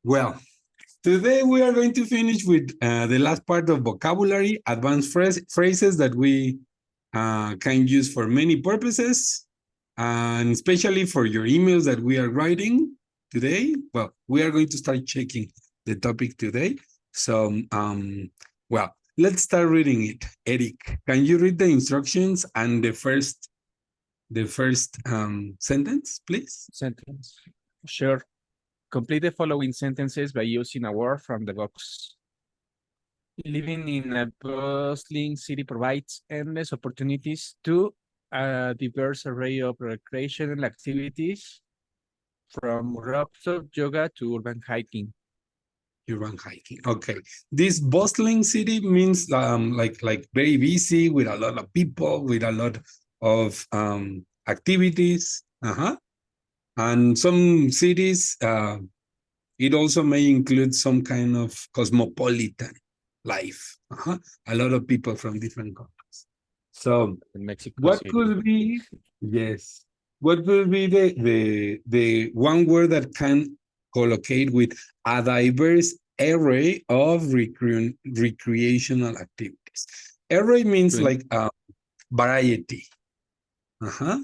Well, today we are going to finish with the last part of vocabulary, advanced phrases that we can use for many purposes, and especially for your emails that we are writing today. Well, we are going to start checking the topic today. So, well, let's start reading it. Eric, can you read the instructions and the first sentence, please? Sentence. Sure. Complete the following sentences by using a word from the box. Living in a bustling city provides endless opportunities to a diverse array of recreational activities, from rooftop yoga to urban hiking. Urban hiking. Okay. This bustling city means like very busy with a lot of people, with a lot of activities. Uh-huh. And some cities, it also may include some kind of cosmopolitan life. Uh-huh. A lot of people from different countries. So In Mexico what City. could be, yes, what could be the one word that can collocate with a diverse array of recreational activities? Array means To, like variety. Uh-huh.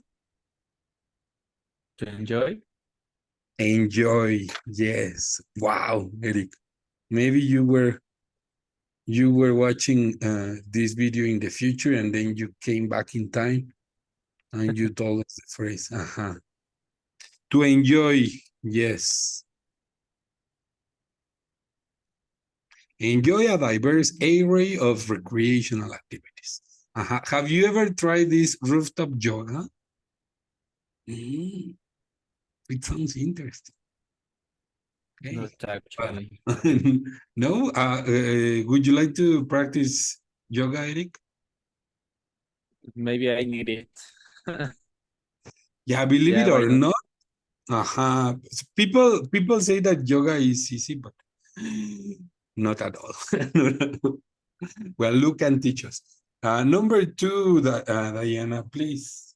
to enjoy. Enjoy. Yes. Wow, Eric. Maybe you were watching this video in the future and then you came back in time and you told us the phrase. Uh-huh. To enjoy, yes. Enjoy a diverse array of recreational activities. Uh-huh. Have you ever tried this rooftop yoga? Mm, it sounds interesting. Okay. Not actually. No? Would you like to practice yoga, Eric? Maybe I need it. Yeah, believe Yeah, it why or not? not. Uh-huh. People say that yoga is easy, but not at all. Not at all. Well, Luke can teach us. Number two, Diana, please.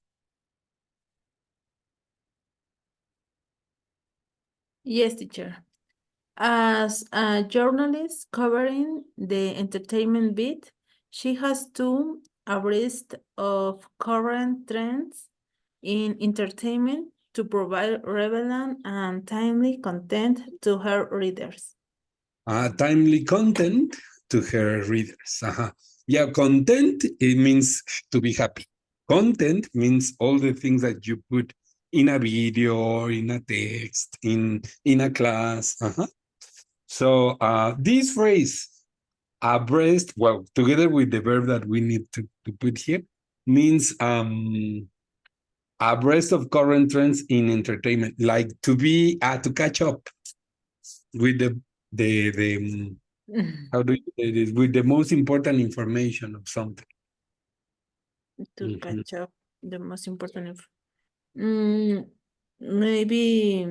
Yes, teacher. As a journalist covering the entertainment beat, she has to abreast of current trends in entertainment to provide relevant and timely content to her readers. Timely content to her readers. Uh-huh. Yeah, content, it means to be happy. Content means all the things that you put in a video or in a text, in a class. Uh-huh. So this phrase, abreast, well, together with the verb that we need to put here, means abreast of current trends in entertainment, like to be to catch up with the how do you say this, with the most important information of something. To Mhm. catch up the most important maybe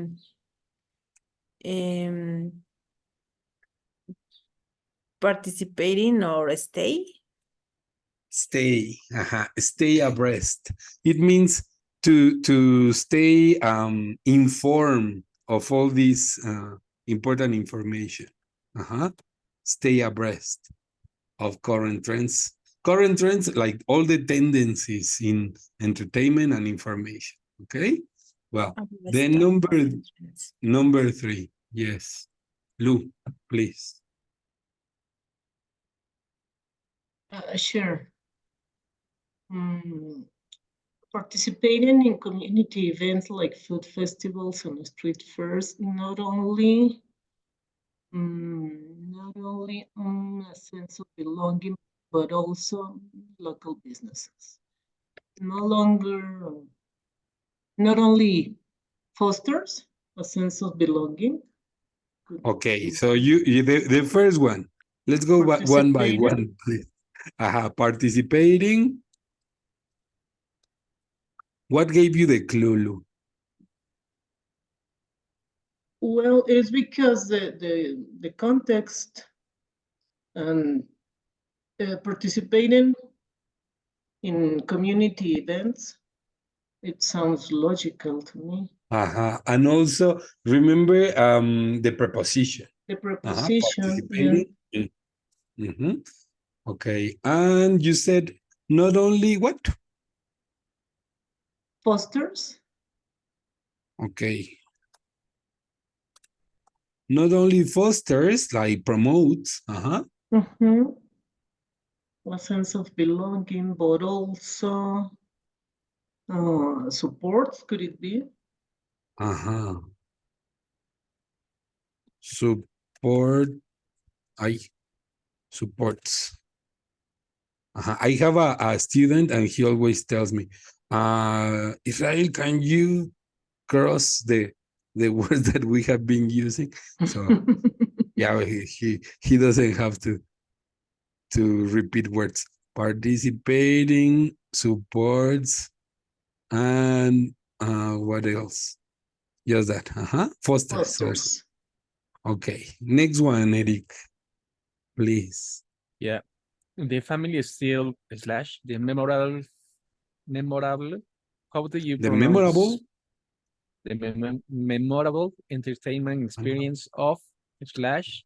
participating or Stay abreast. It means to stay informed of all this important information. Stay abreast of current trends. Current trends, like all the tendencies in entertainment and information. Okay. Well, then number three. Yes. Lou, please. Sure. Participating in community events like food festivals and street fairs not only a sense of belonging, but also local businesses. Not only fosters a sense of belonging. Okay, so the first one. Let's go one by one, please. Participating. What gave you the clue, Lou? Well, it's because the context and participating in community events, it sounds logical to me. And also remember the preposition. The preposition, yeah. Participating. Mhm. Okay. And you said not only what? Fosters. Okay. Not only fosters, like promotes. Mhm. A sense of belonging, but also supports, could it be? Support. I supports. I have a student and he always tells me, Israel, can you cross the words that we have been using? So yeah, he doesn't have to repeat words. Participating, supports, and what else? Just that. Fosters also. Fosters. Okay. Next one, Eric, please. Yeah. The family is still slash the memorable. How do you The pronounce memorable. the memorable entertainment experience of slash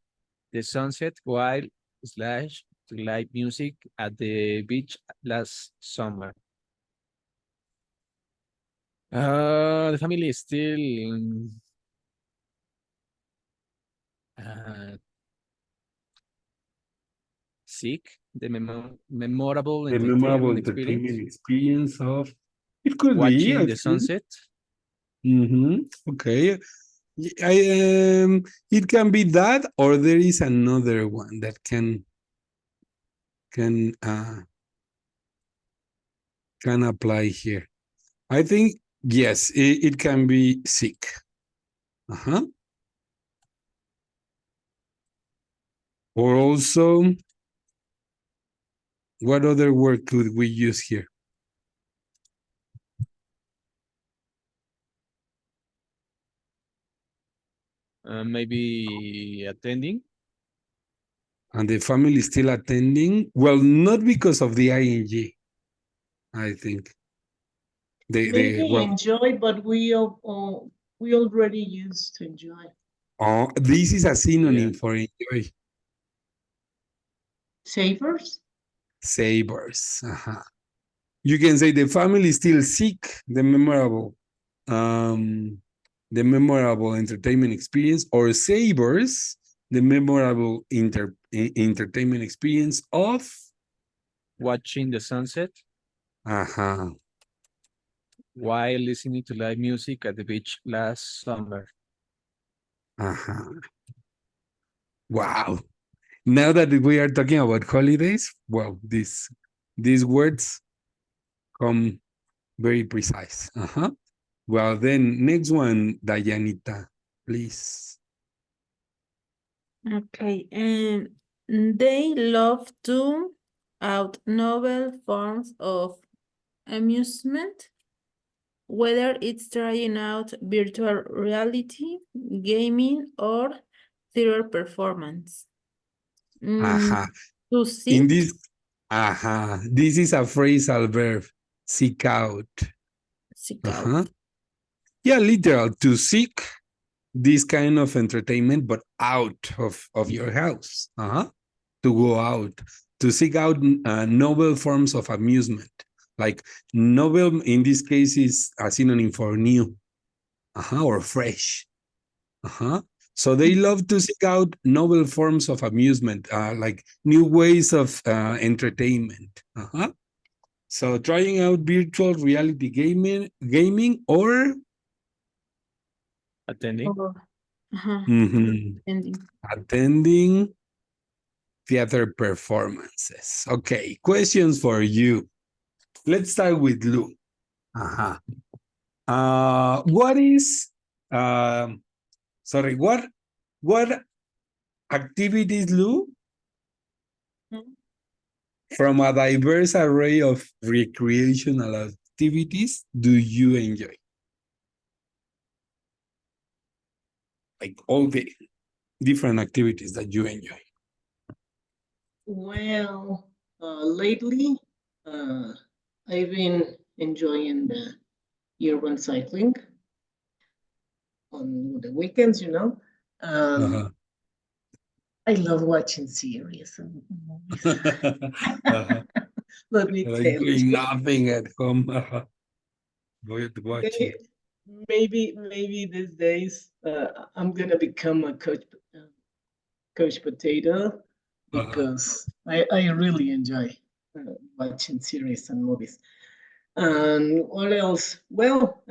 the sunset while slash the live music at the beach last summer? The family is still uh, sick. The memorable The memorable entertainment experience entertainment experience of it could be, watching I the think. sunset. Okay. It can be that, or there is another one that can apply here. I think yes, it can be sick. Or also, what other word could we use here? Maybe attending. And the family is still attending. Well, not because of the ing. I think Maybe well. enjoy, but we already used to enjoy. Oh, this is a Yeah. synonym for enjoy. Savers. Savors. You can say the family still seek um, the memorable entertainment experience, or savors the memorable entertainment experience of Watching the sunset uh-huh. while listening to live music at the beach last summer. Wow. Now that we are talking about holidays, well, these words come very precise. Well, then next one, Dayanita, please. Okay, and they love to out novel forms of amusement, whether it's trying out virtual reality, gaming, or theater performance. Aha. To In seek, this, this is a phrasal verb, seek out. seek out. Yeah, literal, to seek this kind of entertainment, but out of your house. To go out, to seek out novel forms of amusement. Like novel, in this case, is a synonym for new, or fresh. So they love to seek out novel forms of amusement, like new ways of entertainment. So trying out virtual reality gaming or Attending. Or, ending. attending theater performances. Okay, questions for you. Let's start with Lou. What is sorry, what activities, Lou, from a diverse array of recreational activities do you enjoy? Like all the different activities that you enjoy. Well, lately, I've been enjoying the urban cycling. on the weekends, you know. Uh-huh. I love watching series and movies. Uh-huh. Let me Like tell doing you. nothing at home. Uh-huh. Watching. Maybe these days I'm gonna become a coach potato Uh-huh. because I really enjoy watching series and movies. And what else? Well,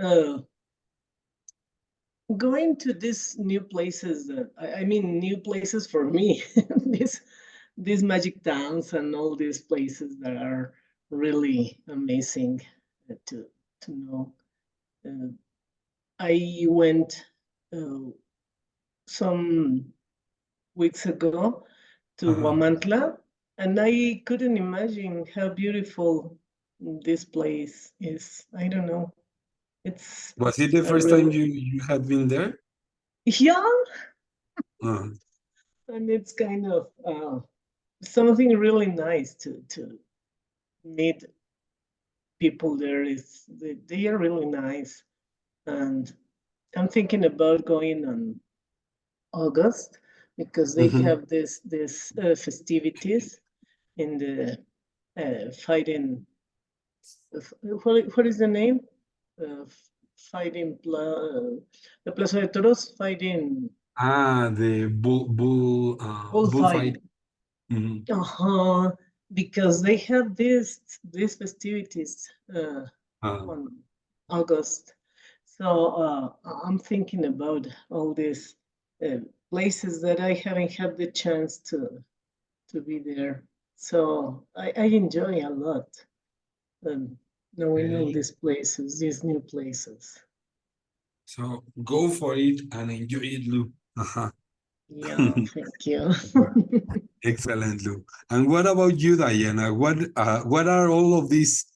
going to these new places. I mean, new places for me. these these magic towns and all these places that are really amazing to know. Uh, I went uh, some weeks ago to Uh-huh. Huamantla, and I couldn't imagine how beautiful this place is. I don't know. Was it It's the a first time real you had been there? yeah, Uh, and it's kind of something really nice to meet people there. Is they are really nice, and I'm thinking about going on August because they mhm. have this festivities in the fighting. What is the name? Uh, fighting the Plaza de Toros fighting The bullfight. bullfight. Mhm. Uh-huh. Because they have these festivities Uh, on August. So I'm thinking about all these uh, places that I haven't had the chance to be there. So I enjoy a lot um, knowing all okay. these places, these new places. So go for it and enjoy it, Lou. Uh-huh. Yeah, thank you. Excellent, Lou. And what about you, Diana? What are all of these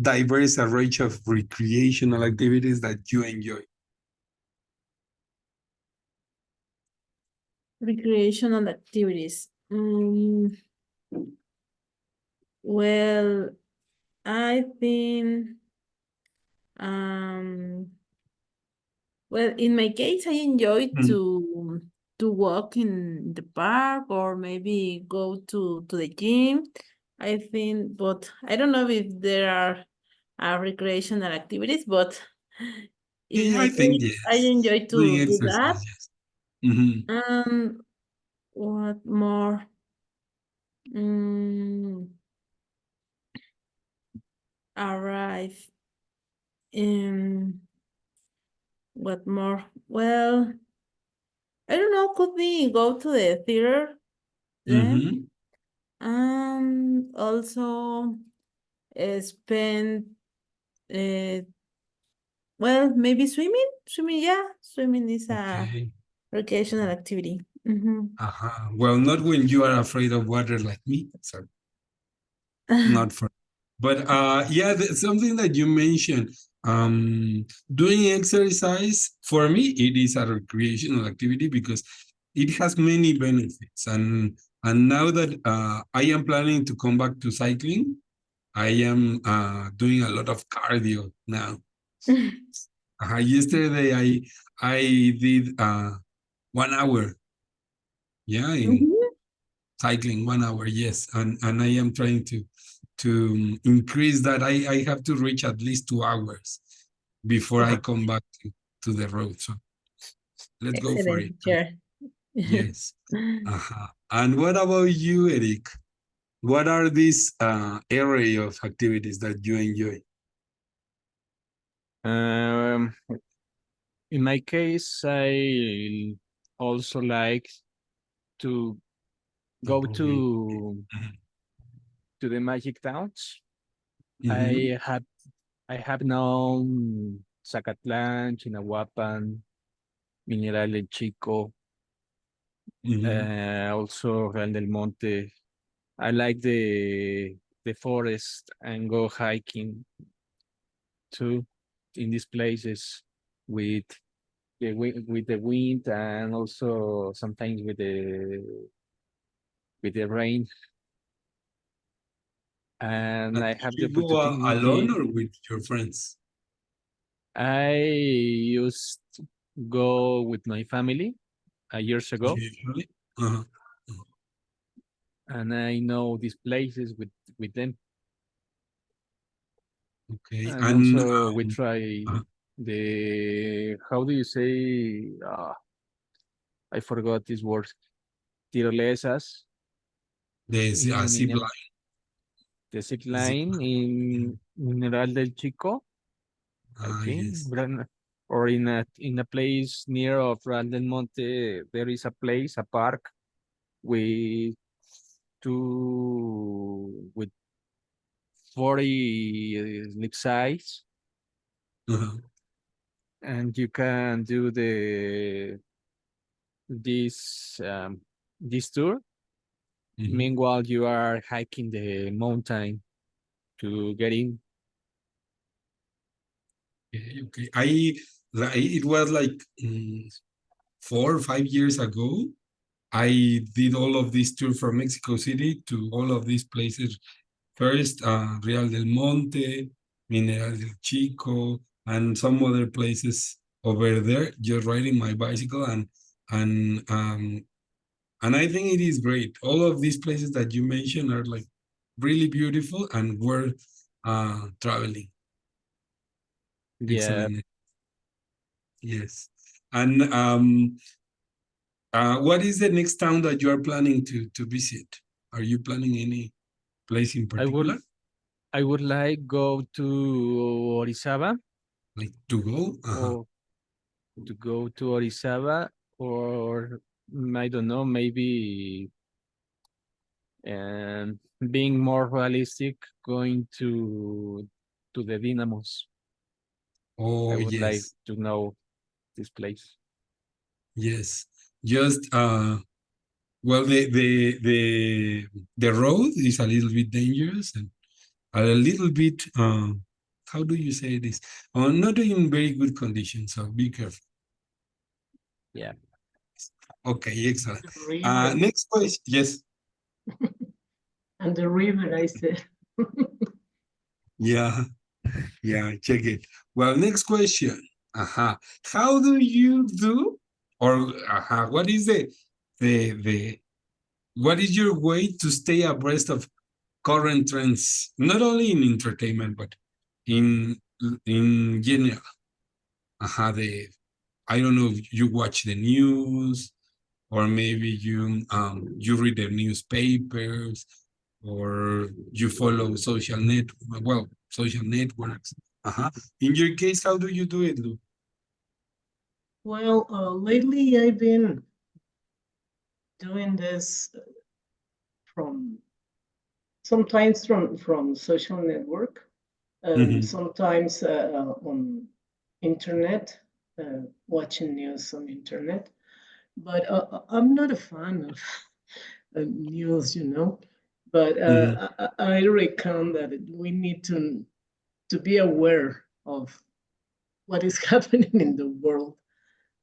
diverse range of recreational activities that you enjoy? Recreational activities. Well, I think, um, well, in my case, I enjoy Mm. to walk in the park or maybe go to the gym. I think, but I don't know if there are recreational activities, but in Yeah, my I think case, I yes. enjoy Doing to do that. exercise, yes. Mhm. What more? Mm, arrive. What more? Well, I don't know. Could we go to the theater then? Mhm. Also spend uh, well, maybe swimming. Swimming, yeah, swimming is a Okay. recreational activity. Mm-hmm. Uh-huh. Well, not when you are afraid of water like me. So not for, but yeah, something that you mentioned, doing exercise for me, it is a recreational activity because it has many benefits. And now that I am planning to come back to cycling, I am doing a lot of cardio now. Yesterday I did 1 hour, yeah, in Mhm. cycling 1 hour, yes, and I am trying to increase that. I have to reach at least 2 hours before I come back to the road. So let's go for Excellent, it. teacher. Yes. And what about you, Eric? What are these area of activities that you enjoy? Um, in my case, I also like to go to the magic towns. Mm-hmm. I have I have known Zacatlan, Chinahuapan, Mineral del Chico, Mm-hmm. also Real del Monte. I like the forest and go hiking too in these places with with the wind and also sometimes with the rain. And And I do have the you go alone opportunity. or with your friends? I used go with my family years ago, Usually. Uh-huh. and I know these places with them. Okay. And And also we try uh, the, how do you say? I forgot this word. Tirolesas there's a in, zip in a, line. the zip Zip line line. in Mineral del Chico, I think, Yes. or in a place near of Real del Monte. There is a place, a park with 40 lip size, Uh-huh. and you can do this this tour. Mhm. Meanwhile, you are hiking the mountain to get in. Okay, okay. It was like 4 or 5 years ago. I did all of this tour from Mexico City to all of these places. First, Real del Monte, Mineral del Chico, and some other places over there, just riding my bicycle and um and I think it is great. All of these places that you mentioned are like really beautiful and worth traveling. Yeah, Excellent. Yes. And what is the next town that you are planning to visit? Are you planning any place in I would particular, I would like go to Orizaba, like to go? Uh-huh. or to go to Orizaba, or I don't know, maybe, and being more realistic, going to the Dynamos. I Oh would like yes, to know this place. yes. Just well, the road is a little bit dangerous and a little bit how do you say this? Not in very good condition, so be careful. Yeah. Okay, excellent. The river Next question. Yes. and the river, I said. Yeah. Yeah, check it. Well, next question. How do you do, or what is the what is your way to stay abreast of current trends, not only in entertainment but in in general? The I don't know if you watch the news, or maybe you read the newspapers, or you follow social networks. In your case, how do you do it, Lou? Well, lately I've been doing this from sometimes from social network, and Mhm, sometimes on internet, watching news on internet. But I'm not a fan of news, you know. But mhm, I reckon that we need to be aware of what is happening in the world.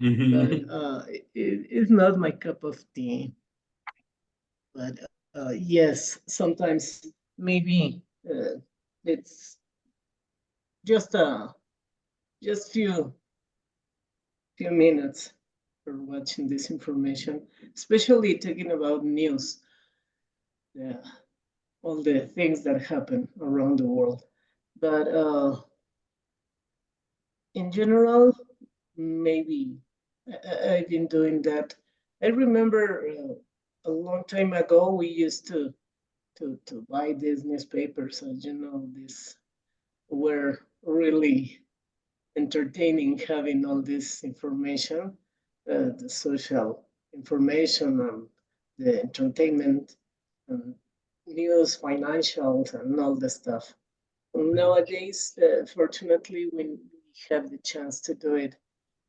But mhm, it's not my cup of tea. But yes, sometimes maybe it's just just few minutes for watching this information, especially talking about news, yeah, all the things that happen around the world. But in general, maybe I've been doing that. I remember a long time ago we used to buy these newspapers, and you know, these were really entertaining having all this information, the social information and the entertainment and news, financials, and all the stuff. Nowadays, fortunately, we have the chance to do it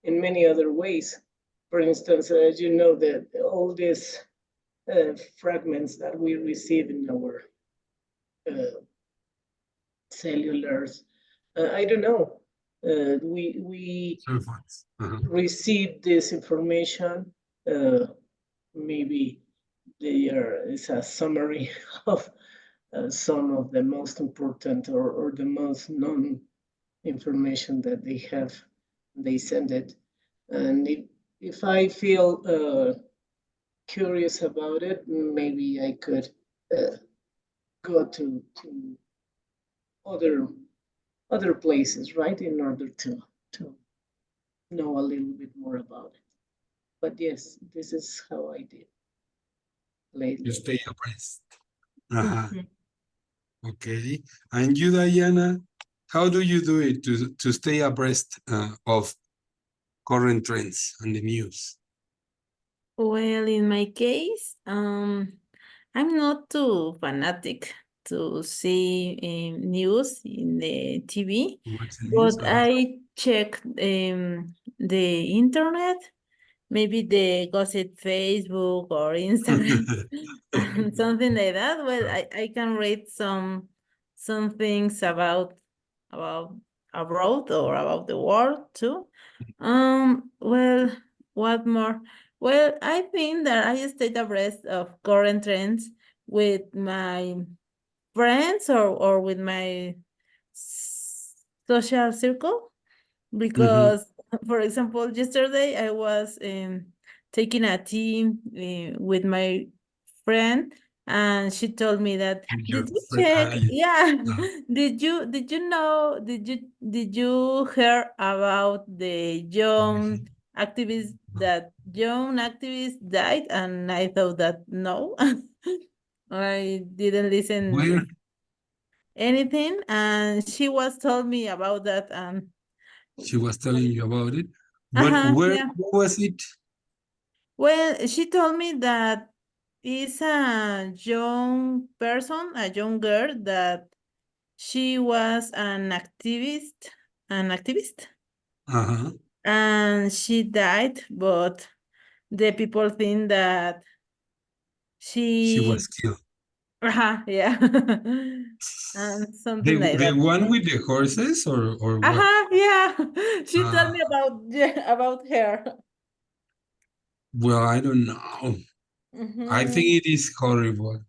in many other ways. For instance, as you know, that all these fragments that we receive in our uh, cellulars, I don't know. We cell phones. receive this information. Uh, Maybe there is a summary of some of the most important or the most known information that they have. They send it. And if I feel curious about it, maybe I could go to other places, right, in order to know a little bit more about it. But yes, this is how I did You lately. stay abreast. Okay. And you, Diana, how do you do it to stay abreast of current trends and the news? Well, in my case, I'm not too fanatic to see news in the TV, What's the news? but I check the internet, maybe the gossip Facebook or Instagram, and something like that. Well, I can read some things about abroad or about the world too. Well, what more? Well, I think that I stayed abreast of current trends with my friends or with my social circle Mhm. because, for example, yesterday I was taking a tea with my friend, and she told me that, Your did you friend, check? Yeah, uh, did you hear about the young activist died? And I thought that no, I didn't where listen anything, and she was told me about that. And she was telling you about it, but uh-huh, where yeah. was it? Well, she told me that is a young person, a young girl, that she was an activist, Uh-huh. and she died, but the people think that She she, was killed. yeah, and The something like the that. one with the horses or what? Yeah, she told Uh, me about, yeah, about her. well, I don't know. I think Mhm. it is horrible.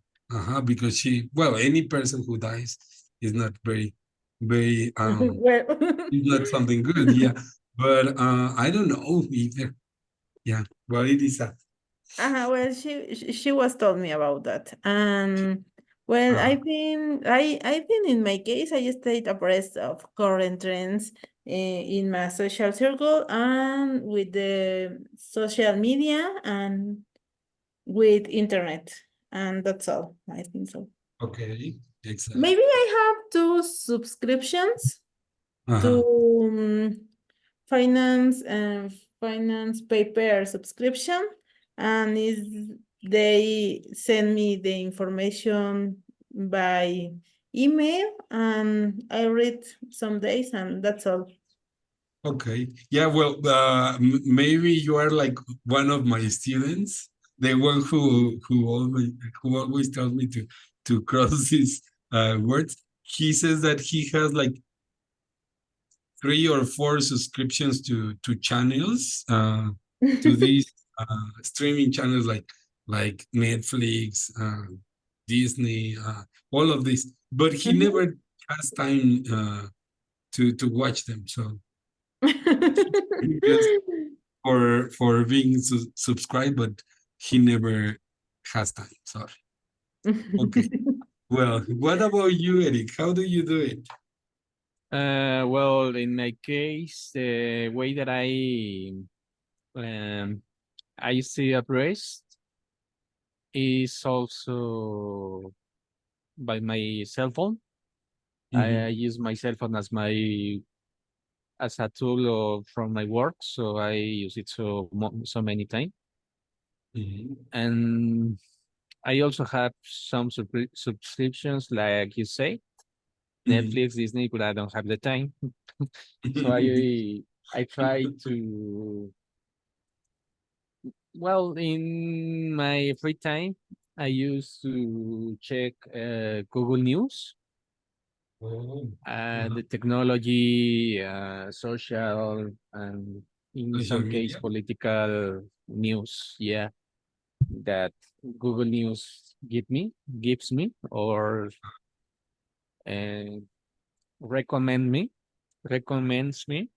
Because well, any person who dies is not very Well, it's not something good, yeah. But I don't know either. Yeah. Well, it is sad. well, she was told me about that, and well, Uh, I think in my case, I stayed abreast of current trends in my social circle and with the social media and with internet, and that's all. I think so. okay. Excellent. Maybe I have two subscriptions Uh-huh. to finance and finance paper subscription, and is they send me the information by email, and I read some days, and that's all. Okay. Yeah, well, maybe you are like one of my students, the one who always tells me to cross these words. He says that he has like 3 or 4 subscriptions to channels, to these streaming channels like Netflix, Disney, all of this. But he Mhm. never has time to watch them. So just for being subscribed, but he never has time. Sorry. Okay. Well, what about you, Eric? How do you do it? Well, in my case, the way that um, I stay abreast is also by my cell phone. I Mhm, use my cell phone as a tool from my work, so I use it so many times. mhm, And I also have some subscriptions, like you say, mhm. Netflix, Disney, but I don't have the time. So I try to, well, in my free time, I used to check Google News, Oh, uh-huh. the technology, social, and in Social some case media. political news. Yeah, that Google News gives me, or uh, recommends me.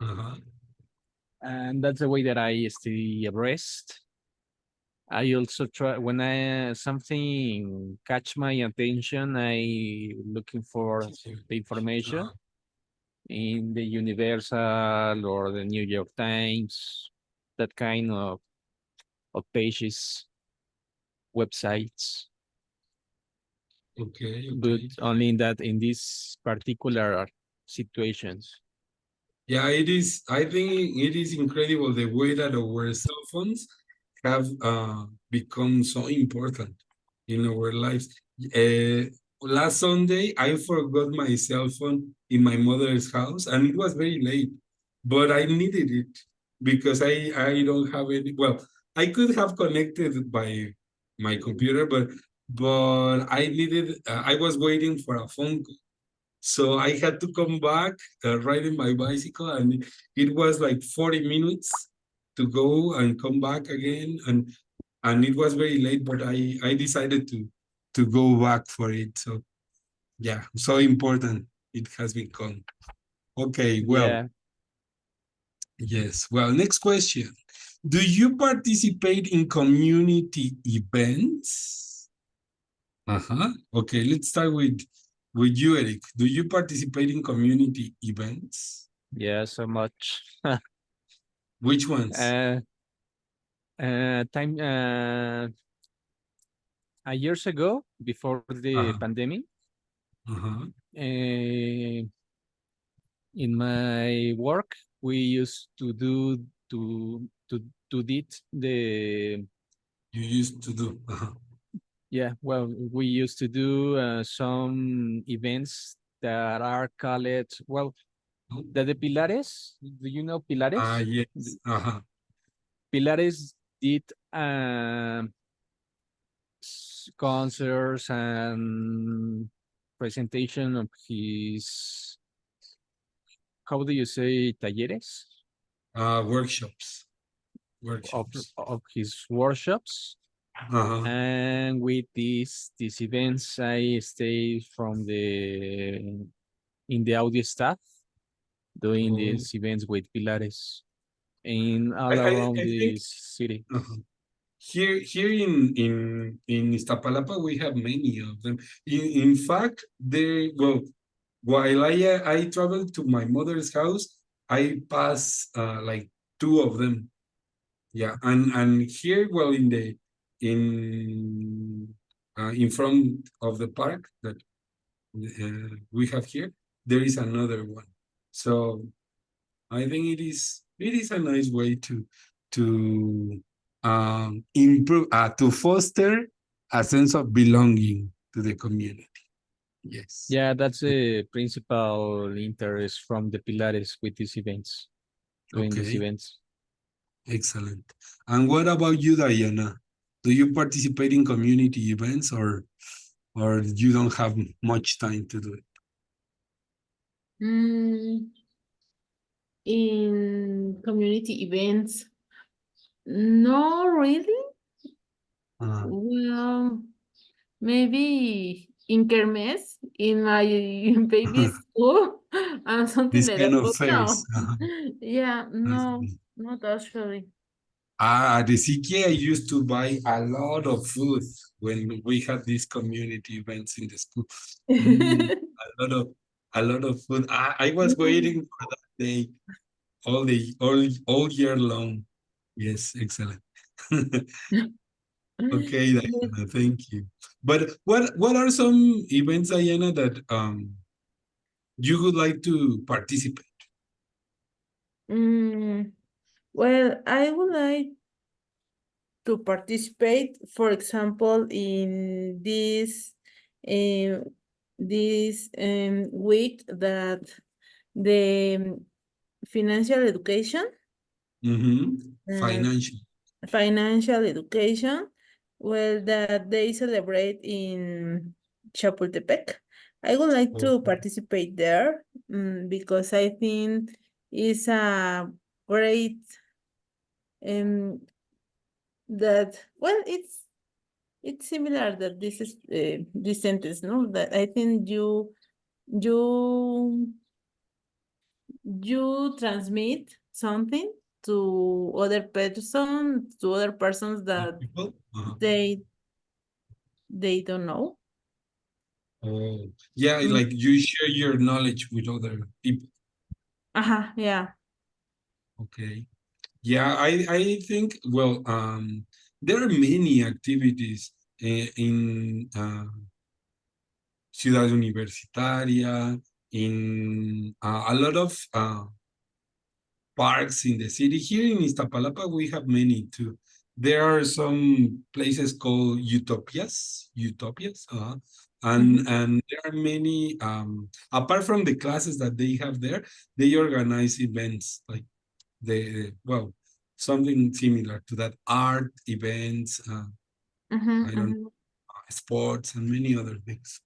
Uh-huh. And that's the way that I stay abreast. I also try when I something catch my attention, I looking for the information in the Universal or the New York Times, that kind of pages, websites, Okay, but okay. only in that in these particular situations. Yeah, it is. I think it is incredible the way that our cell phones have become so important in our lives. Last Sunday, I forgot my cell phone in my mother's house, and it was very late, but I needed it because I don't have any. Well, I could have connected by my computer, but I needed. I was waiting for a phone call, so I had to come back riding my bicycle, and it was like 40 minutes to go and come back again, and it was very late, but I decided to go back for it. So yeah, so important it has become. Okay, well, Yeah, yes. Well, next question. Do you participate in community events? Uh-huh. Okay, let's start with you, Eric. Do you participate in community events? yeah, so much. Which ones? uh, time years ago, before the Uh-huh. pandemic, Uh-huh. uh, in my work, we used to do to to did the You used to do. Uh-huh. yeah, well, we used to do some events that are called, well, No? the Pilares. Do you know Ah, Pilares? yes. Uh-huh. Pilares did concerts and presentation of his, how do you say, talleres? Workshops. Of Workshops. his workshops. Uh-huh. And with these events, I stay from the in the audio staff doing Oh. these events with Pilares in I, all I, around I the think city. uh-huh. Here in Iztapalapa we have many of them. In fact, they well while I traveled to my mother's house, I pass like two of them. Yeah, and here, well, in front of the park that we have here, there is another one. So I think it is a nice way to improve to foster a sense of belonging to the community. Yes. Yeah, that's the principal interest from the Pilares with these events, doing these Okay. events. Excellent. And what about you, Diana? Do you participate in community events or you don't have much time to do it? Mm, in community events, no, really. Uh, Well, maybe in kermés in my baby's school and something this like kind that. of But fairs. no, yeah, I no, see. not actually. At the CK, I used to buy a lot of food when we had these community events in the school. Mm, a lot of food. I was Mm. waiting for that day all year long. Yes, excellent. Okay, Yes. Diana, thank you. But what are some events, Diana, that you would like to participate? Mm, well, I would like to participate, for example, in um, this week that the financial education, Mm-hmm. uh, Financial. financial education, well, that they celebrate in Chapultepec. I would like Oh, to participate there, because I think it's a great um that well it's similar that this is this sentence, no, that I think you transmit something to other persons that People? they don't know. Oh, yeah, Mm. like you share your knowledge with other people. Yeah. Okay. Yeah, I think, well, there are many activities in Ciudad Universitaria, in a lot of parks in the city. Here in Iztapalapa, we have many too. There are some places called utopias, and there are many. Apart from the classes that they have there, they organize events like well, something similar to that, art events. I don't know, sports and many other things.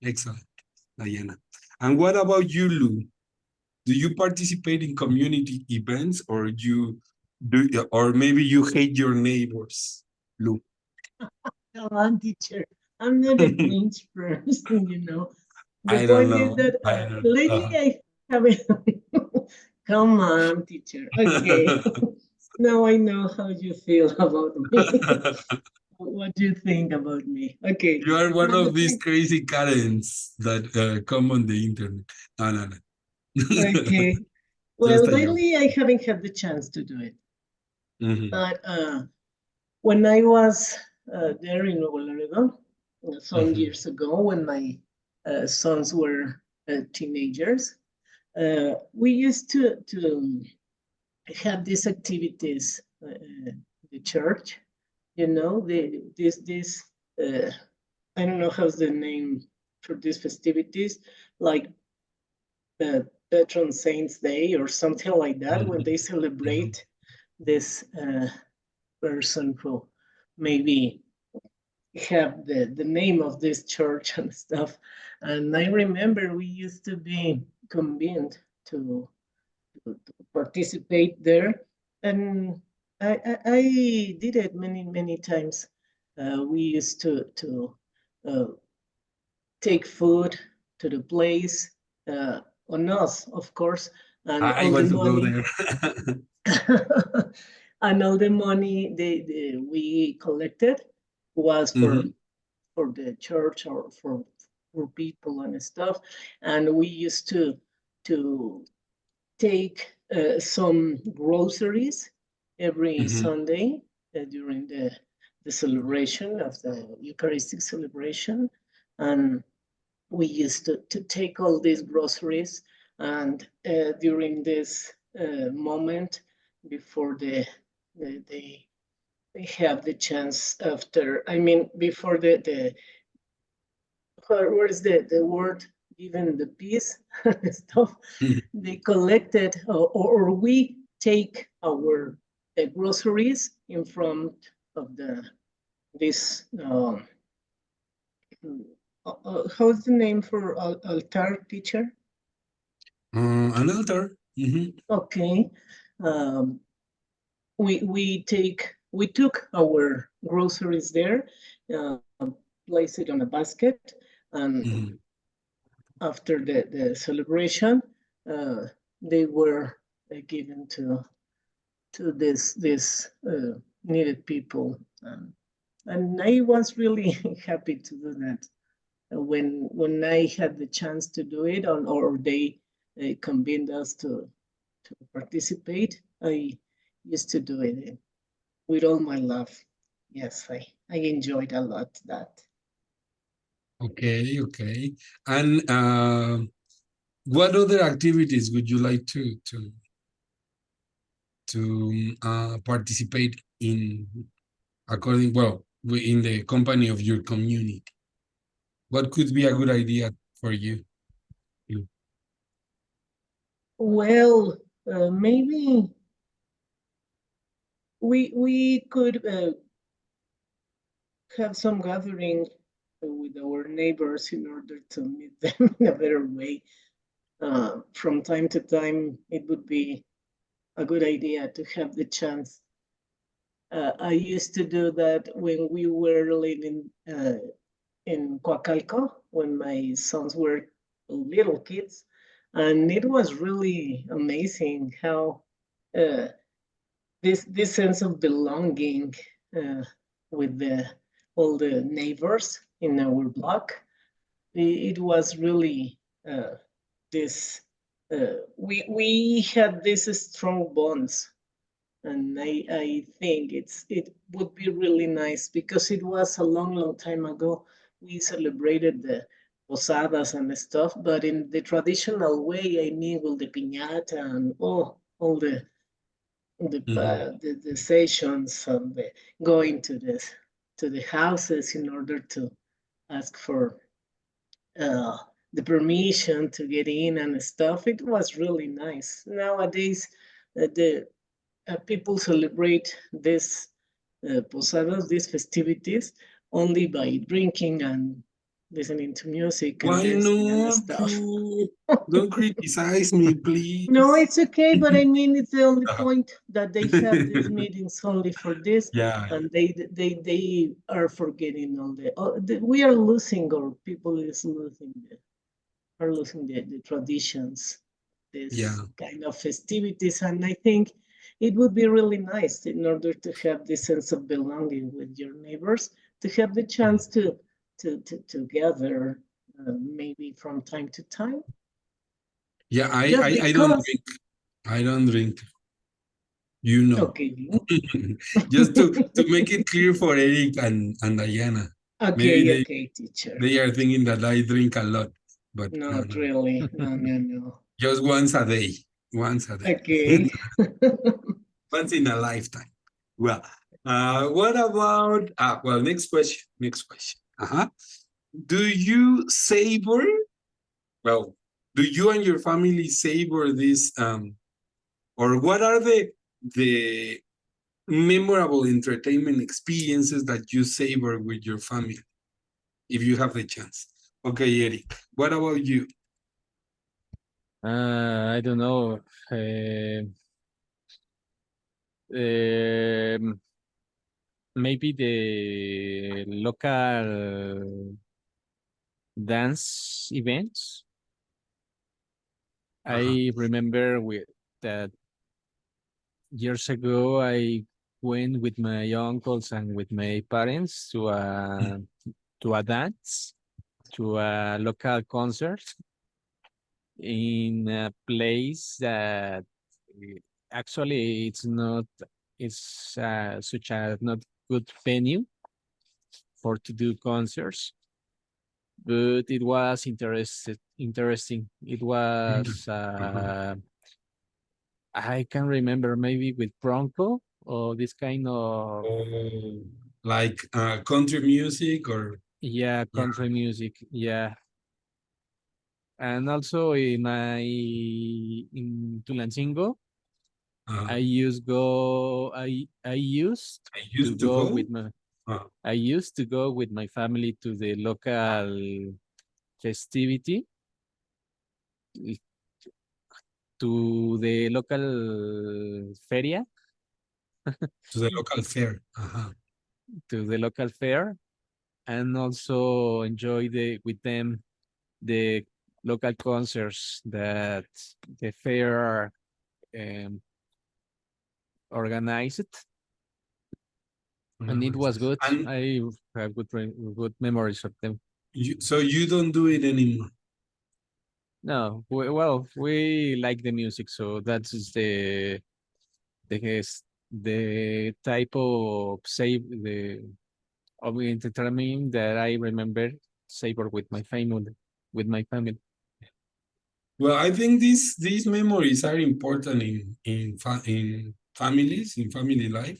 Excellent, Diana. And what about you, Lou? Do you participate in community events, or or maybe you hate your neighbors, Lou? Come on, teacher. I'm not a Grinch person, you know. The I don't point is know. that I don't. lately I haven't. Come on, teacher. Okay. Now I know how you feel about me. What do you think about me? Okay. You are one Now the of these thing. crazy Karens that come on the internet. No, no, no. Okay. Well, Just a joke. lately I haven't had the chance to do it. Mhm, But when I was there in Nuevo Laredo some mhm, years ago, when my sons were teenagers, we used to have these activities, the church, you know, this I don't know how's the name for these festivities, like the Patron Saints Day or something like that, when mhm, they mhm, celebrate this person who maybe have the name of this church and stuff. And I remember we used to be convened to participate there. And I did it many times. We used to uh, take food to the place on us, of course, and I all the want to go money there. and all the money we collected was Mhm, for the church or for people and stuff. And we used to take some groceries every mhm, Sunday during the celebration of the Eucharistic celebration. And we used to take all these groceries, and during this moment before they have the chance after, I mean, before the what is the word, given the peace stuff, mhm, they collected, or we take our groceries in front of this how's the name for altar, teacher? an altar. Mhm, Okay. Um, we took our groceries there, uh, place it on a basket, and mhm, after the celebration, uh, they were given to this needed people, and I was really happy to do that. When I had the chance to do it, or they convened us to participate, I used to do it with all my love. Yes, I enjoyed a lot that. okay, okay. And what other activities would you like to participate in, according, well, in the company of your community? What could be a good idea for you? You- Well, maybe we could have some gathering with our neighbors in order to meet them in a better way. From time to time, it would be a good idea to have the chance. I used to do that when we were living in Coacalco, when my sons were little kids. And it was really amazing how this sense of belonging with all the neighbors in our block. It was really this. We had these strong bonds, and I think it would be really nice because it was a long time ago. We celebrated the posadas and stuff, but in the traditional way. I mean, with the piñata and all the sessions and the going to the houses in order to ask for uh, the permission to get in and stuff. It was really nice. Nowadays, the people celebrate this posadas, these festivities, only by drinking and listening to music and Why dancing and not? stuff. Don't criticize me, please. No, it's okay, but I mean, it's the only Uh, point that they have these meetings only for this, yeah, and they are forgetting we are losing, or people is losing are losing the traditions, yeah. this kind of festivities, and I think it would be really nice in order to have this sense of belonging with your neighbors, to have the chance to gather, maybe from time to time, Yeah, just I don't because. drink. I don't drink. You know. Okay. Just to make it clear for Eric and Diana. Maybe Okay, okay, teacher. they are thinking that I drink a lot, but no, Not no. really. No, no, no. Just once a day. Once a day. Okay. Once in a lifetime. Well, what about well, next question. Next question. Uh-huh. Do you savor, well, do you and your family savor this or what are the memorable entertainment experiences that you savor with your family if you have the chance? Okay, Eric, what about you? I don't know. Um, Maybe the local dance events. Uh-huh. I remember with that years ago I went with my uncles and with my parents to a dance, to a local concert in a place that actually it's such a not good venue for to do concerts, but it was interesting. It was I can remember maybe with Bronco or this kind of Oh, like country music or yeah, yeah. country music, yeah. And also in Tulancingo, Uh, I used I to used to go go. with my Uh, I used to go with my family to the local festivity, to the local feria, to the local fair. Uh-huh. to the local fair, and also enjoy with them the local concerts that the fair um, organized, and it Nice. was good. And I have good memories of them. so you don't do it anymore. No, well, we like the music, so that's the type of save the of entertainment that I remember savor with my family. Well, I think these memories are important in families, in family life.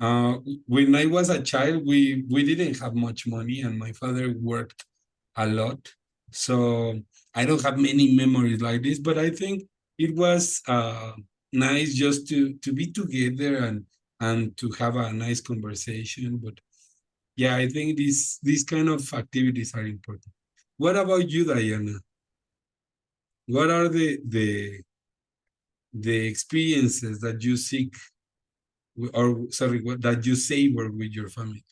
Uh, when I was a child, we didn't have much money, and my father worked a lot, so I don't have many memories like this. But I think it was nice just to be together and to have a nice conversation. But yeah, I think these kind of activities are important. What about you, Diana? What are the experiences that you seek or sorry, that you savor with your family?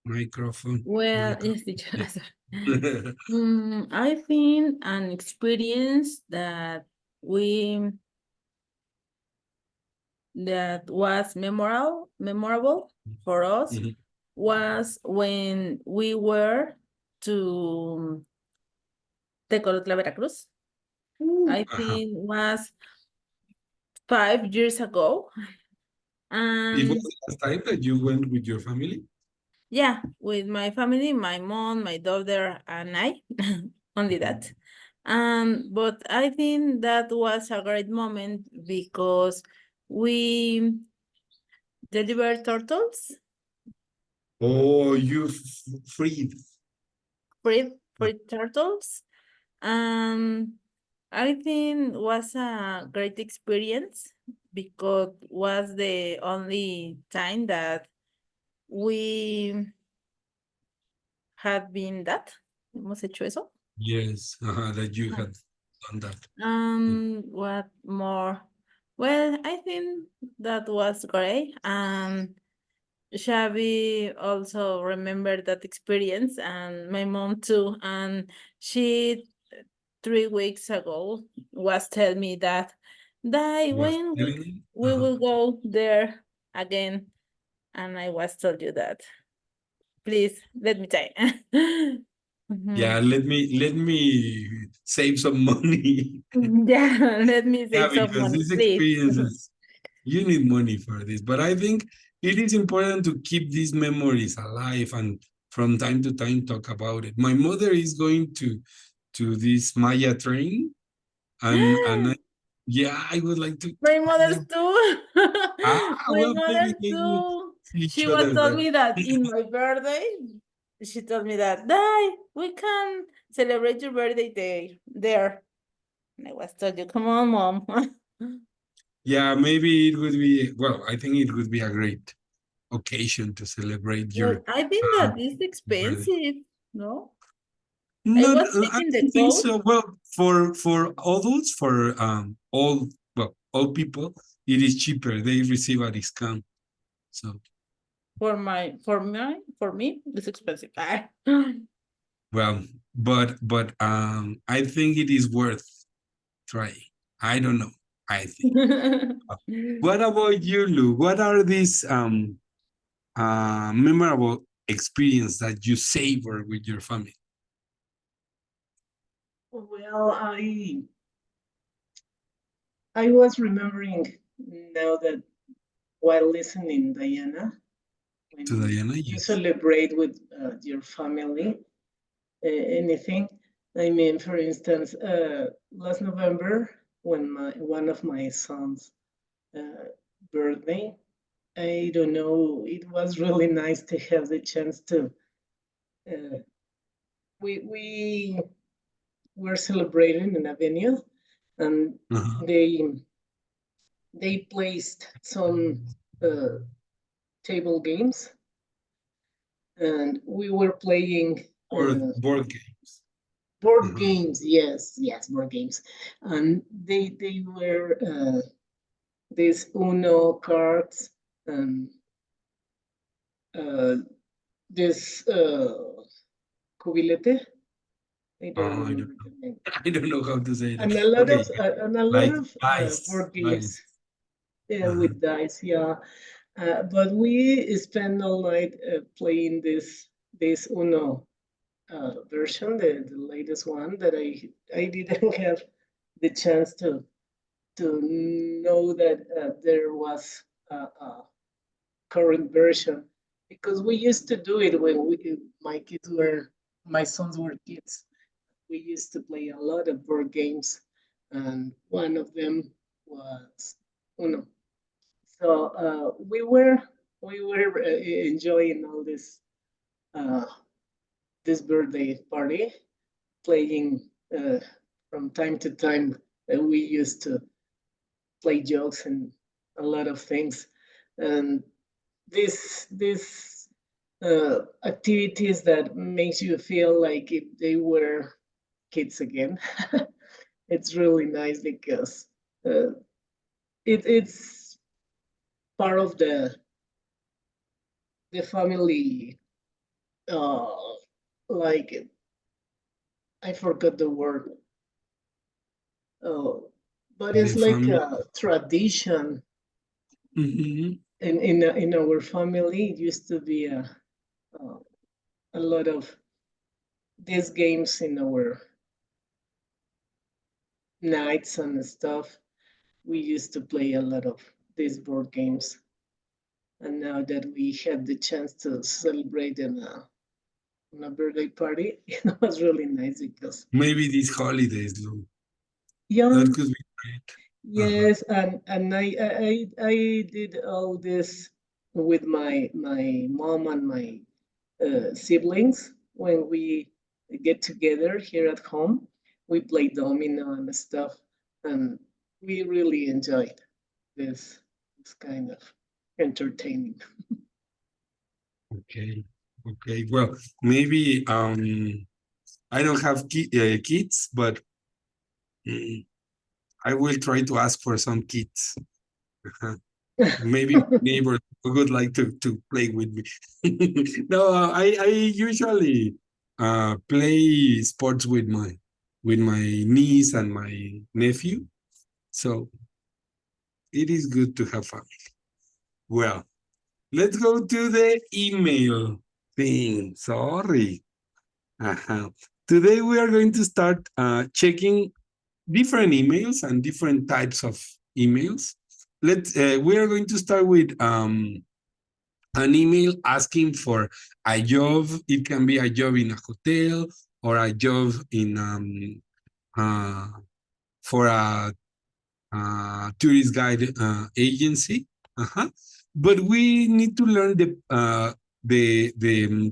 Microphone. Well, Microphone. yes, teacher. Yeah. Sorry. I think an experience that we that was memorable for us Mhm. was when we were to Tecolutla, Veracruz. I think was 5 years ago. It was And the last time that you went with your family? yeah, with my family, my mom, my daughter, and I, only that. But I think that was a great moment because we delivered turtles, Oh, you freed. free turtles. I think was a great experience because was the only time that we had been that. Hemos hecho eso. Yes, that you had done that. What more? Well, I think that was great. Xavi also remembered that experience, and my mom too. And she 3 weeks ago was telling me that Was when telling me? we will go there again. And I was told you that. Please let me try. Yeah, let me save some money. Yeah, let me Yeah, save some because money, these please. experiences, you need money for this. But I think it is important to keep these memories alive and from time to time talk about it. My mother is going to this Maya train, and yeah, I would like to My try mother's that. too. Ah, My well, maybe mother we will too. see each She was other told there. me that in my birthday, she told me that, Dai, we can celebrate your birthday there. And I was told you, come on, mom. Yeah, maybe it would be, well, I think it would be a great occasion to celebrate Well, your I think that is birthday. expensive, no? I Not, was I checking the don't think code so. Well, for adults, for all people, it is cheaper. They receive a discount. So, for me, it's expensive. well, but I think it is worth trying. I don't know. I think. What about you, Lou? What are these memorable experience that you savor with your family? Well, I was remembering now that while listening, Diana, To when Diana, you yes. celebrate with your family, anything. I mean, for instance, last November when one of my sons' birthday, I don't know, it was really nice to have the chance to. Uh, we were celebrating in a venue, and Uh-huh. they placed some table games, and we were playing Board games. board Uh-huh. games. Yes, board games, and they were these Uno cards and uh, this cubilete. I don't I don't remember know. the name. I don't know how to say that. And a lot Okay, of yeah. Like dice, board games dice. Uh-huh. with dice. Yeah, but we spent all night playing this Uno version, the latest one that I didn't have the chance to know that there was a current version because we used to do it when my sons were kids. We used to play a lot of board games, and one of them was Uno. So we were enjoying all uh, this birthday party, playing from time to time. We used to play jokes and a lot of things, and this activities that makes you feel like if they were kids again. It's really nice because uh, it's part of the family. Uh, like I forgot the word, uh, but The it's like family. a tradition Mhm. In our family, it used to be a lot of these games in our nights and stuff. We used to play a lot of these board games. And now that we had the chance to celebrate in a birthday party, it was really nice because Maybe these holidays, Lou. yeah, That could be great. yes, and I did all this with my mom and my siblings when we get together here at home. We play domino and stuff, and we really enjoyed this kind of entertaining. Okay. Okay. Well, maybe I don't have kids, but mm, I will try to ask for some kids. Maybe neighbors would like to play with me. No, I usually play sports with my niece and my nephew. So it is good to have fun. Well, let's go to the email thing. Sorry. Uh-huh. Today we are going to start checking different emails and different types of emails. We are going to start with an email asking for a job. It can be a job in a hotel or a job in for a tourist guide agency. Uh-huh. But we need to learn the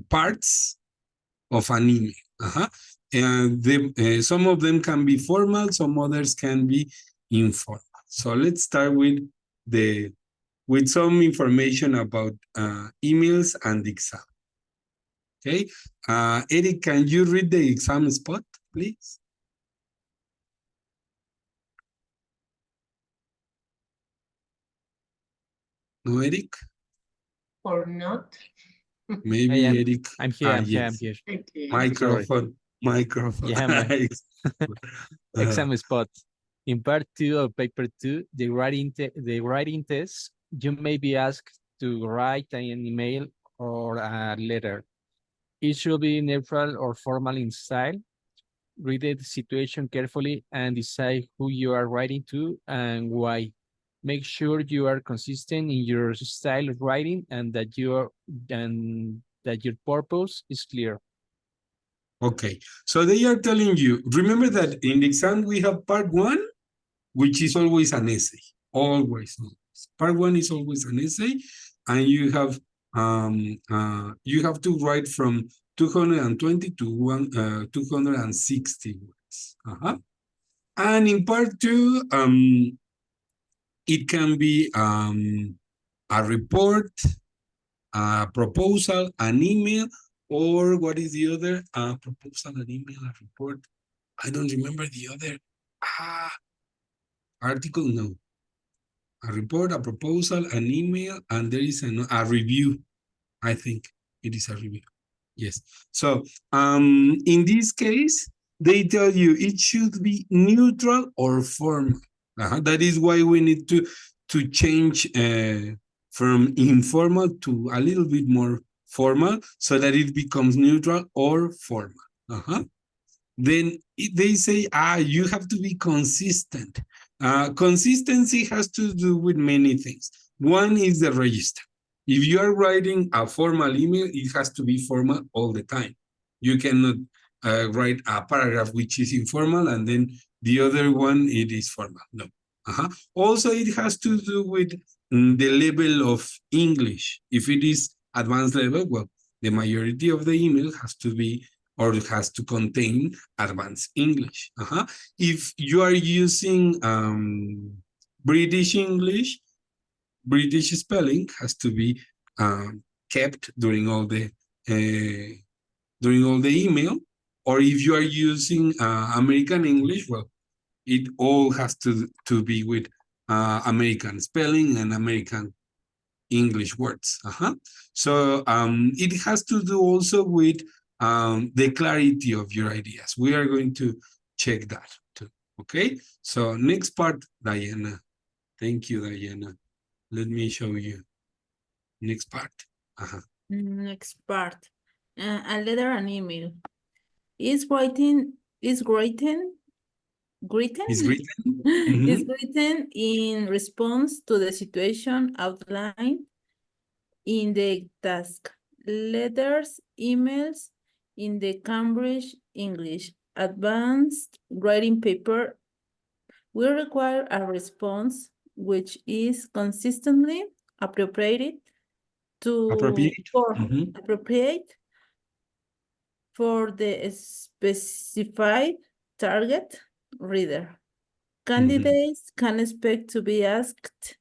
parts of an email. Uh-huh. And some of them can be formal, some others can be informal. So let's start with some information about emails and the exam. Okay. Eric, can you read the exam spot, please? No, Eric? Or not? Maybe I am. Eric. I'm here. I'm here. I'm Yes. here. Okay. Sorry. Microphone. Yeah, exam spot. In part 2 of paper 2, the writing test, you may be asked to write an email or a letter. It should be neutral or formal in style. Read the situation carefully and decide who you are writing to and why. Make sure you are consistent in your style of writing and that your purpose is clear. Okay. So they are telling you, remember that in the exam we have part 1, which is always an essay. Always. Part 1 is always an essay, and you have to write from 220 to 260 words. Uh-huh. And in part 2, it can be a report, a proposal, an email, or what is the other? A proposal, an email, a report. I don't remember the other. Article, no. A report, a proposal, an email, and there is a review. I think it is a review. Yes. So in this case, they tell you it should be neutral or formal. That is why we need to change from informal to a little bit more formal so that it becomes neutral or formal. Then they say, you have to be consistent. Consistency has to do with many things. One is the register. If you are writing a formal email, it has to be formal all the time. You cannot write a paragraph which is informal and then the other one, it is formal. No. Also, it has to do with the level of English. If it is advanced level, well, the majority of the email has to be or has to contain advanced English. If you are using British English, British spelling has to be kept during all the email. Or if you are using American English, well, it all has to be with American spelling and American English words. So it has to do also with the clarity of your ideas. We are going to check that too. Okay. So next part, Diana. Thank you, Diana. Let me show you. Next part. Next part. A letter and email. Is writing is written It's written written. is written in response to the situation outlined in the task. Letters, emails in the Cambridge English advanced writing paper will require a response which is consistently appropriate to Appropriate. for Mhm. appropriate for the specified target reader. Candidates can expect to be asked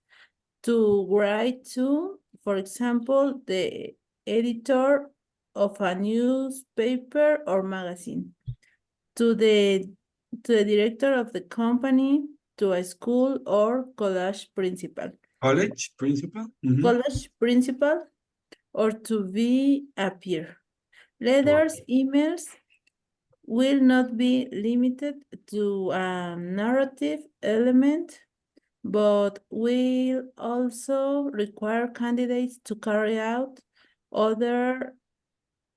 to write to, for example, the editor of a newspaper or magazine, to the director of the company, to a school or college principal. College principal. College principal, or to be a peer. Letters, emails will not be limited to a narrative element, but will also require candidates to carry out other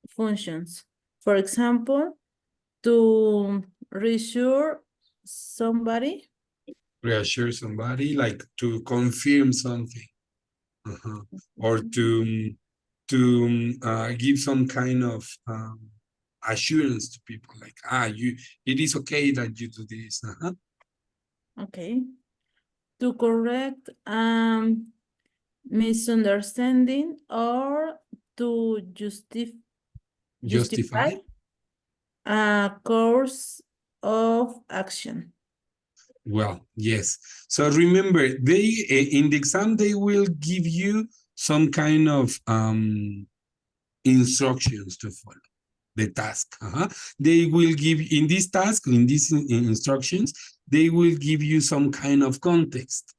functions. For example, to reassure somebody, Reassure somebody, like to confirm something, or to give some kind of assurance to people, like it is okay that you do this. okay, to correct misunderstanding or to justify Justify. a course of action. Well, yes. So remember, they in the exam they will give you some kind of instructions to follow. The task. They will give in this task, in these instructions, they will give you some kind of context.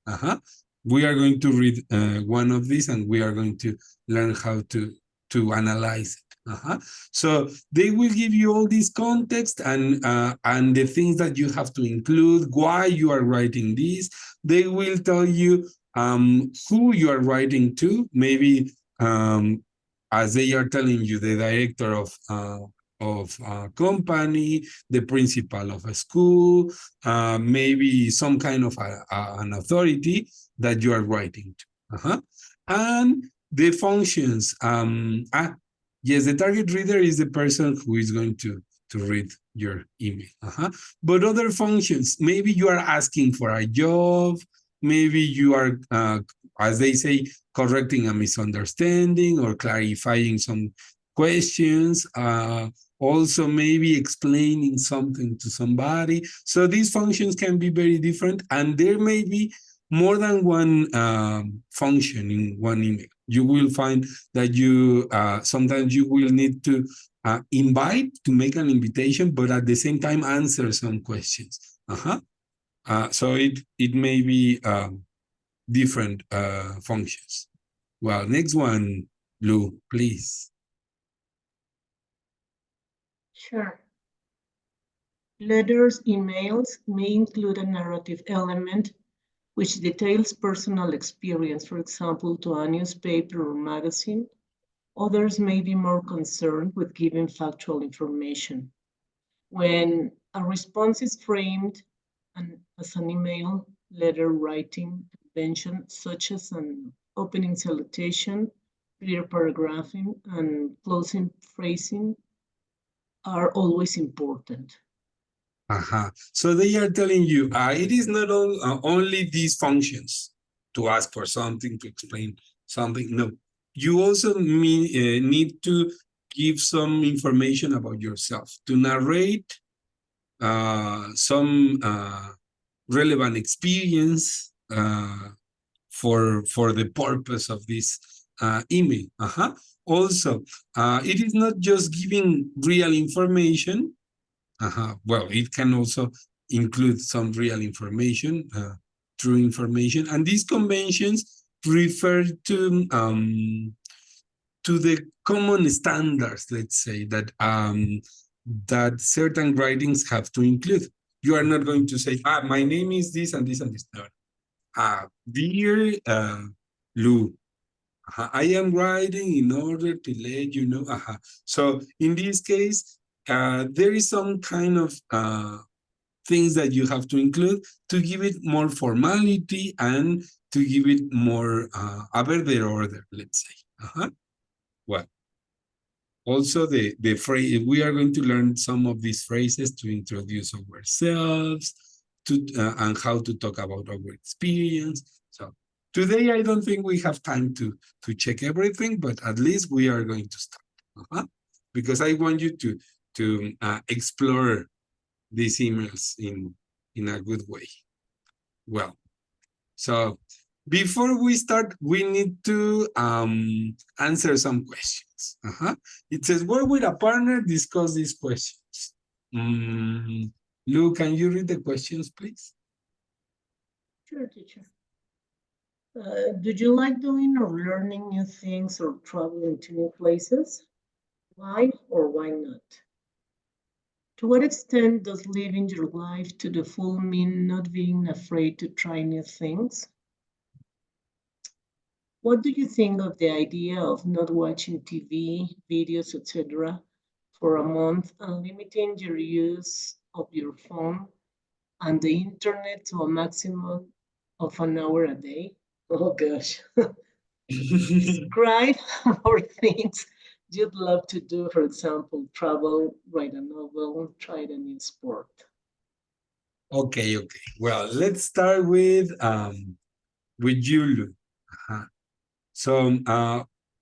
We are going to read one of these, and we are going to learn how to analyze it. So they will give you all this context and the things that you have to include, why you are writing this. They will tell you who you are writing to, maybe as they are telling you, the director of a company, the principal of a school, maybe some kind of an authority that you are writing to. And the functions. Yes, the target reader is the person who is going to read your email. But other functions, maybe you are asking for a job, maybe you are, as they say, correcting a misunderstanding or clarifying some questions, also maybe explaining something to somebody. So these functions can be very different, and there may be more than one function in one email. You will find that you sometimes you will need to invite, to make an invitation, but at the same time answer some questions. So it may be different functions. Well, next one, Lou, please. Sure. Letters, emails may include a narrative element which details personal experience, for example, to a newspaper or magazine. Others may be more concerned with giving factual information. When a response is framed as an email, letter writing convention, such as an opening salutation, clear paragraphing, and closing phrasing, are always important. So they are telling you it is not only these functions to ask for something, to explain something. No, you also need to give some information about yourself, to narrate some relevant experience for the purpose of this email. Also, it is not just giving real information. Well, it can also include some real information, true information, and these conventions refer to the common standards, let's say, that that certain writings have to include. You are not going to say, my name is this and this and this. No. Dear Lu. I am writing in order to let you know. So in this case, there is some kind of things that you have to include to give it more formality and to give it more a better order, let's say. Well, also the phrase, we are going to learn some of these phrases to introduce ourselves to and how to talk about our experience. So today I don't think we have time to check everything, but at least we are going to start. Because I want you to explore these emails in a good way. Well, so before we start, we need to answer some questions. It says, work with a partner, discuss these questions. Lou, can you read the questions, please? Sure, teacher. Do you like doing or learning new things or traveling to new places? Why or why not? To what extent does living your life to the full mean not being afraid to try new things? What do you think of the idea of not watching TV, videos, etc., for a month and limiting your use of your phone and the internet to a maximum of an hour a day? Oh gosh. Describe more things you'd love to do. For example, travel, write a novel, try a new sport. Okay. Well, let's start with you, Lou. So,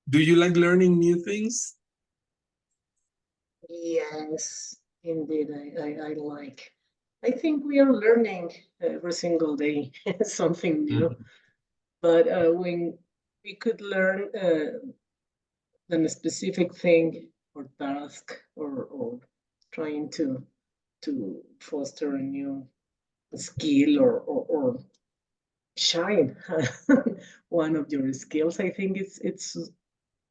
do you like learning new things? Yes, indeed, I like. I think we are learning every single day something new. But when we could learn a specific thing or task or trying to foster a new skill or shine one of your skills, I think it's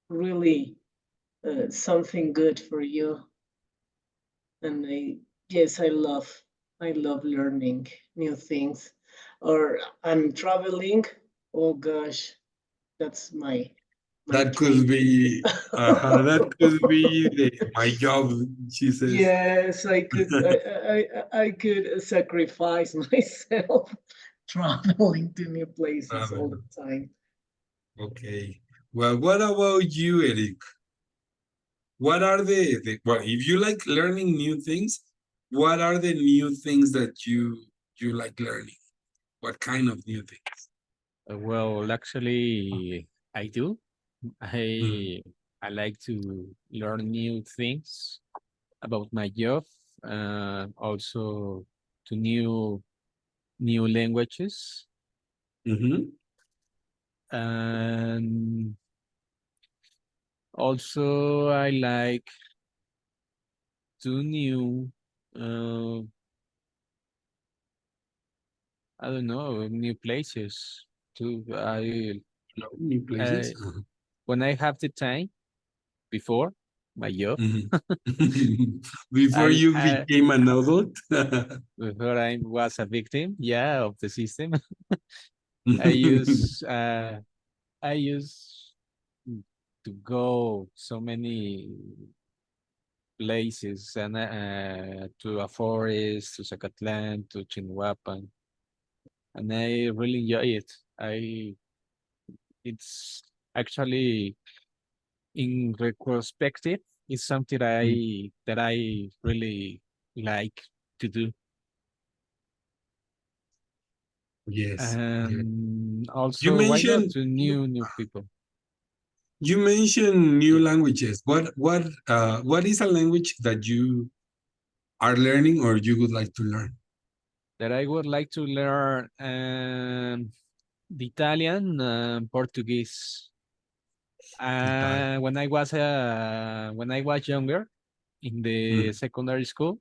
really something good for you. And yes, I love learning new things. Or I'm traveling. Oh gosh, that's my That could dream. be my job, she says. Yes, I could sacrifice myself traveling to new places all the time. Okay. Well, what about you, Eric? What are well, if you like learning new things, what are the new things that you like learning? What kind of new things? Well, actually, I do. Mhm. I I like to learn new things about my job, also to new languages, Mhm. and also I like to new, uh, I don't know, new places too. No, new places. I when I have the time before my job, Mhm. Before I, you I became an adult. before I was a victim, yeah, of the system. I use uh I use to go so many places and to a forest, to Zacatlan, to Chinhuapan, and I really enjoy it. I It's actually in retrospective, it's something that I really like to do. Yes. Yeah. And You also, why not mentioned to new people you mentioned new yeah, languages. What is a language that you are learning or you would like to learn? that I would like to learn the Italian and Portuguese. Italian. When I was younger in the Mm, secondary school,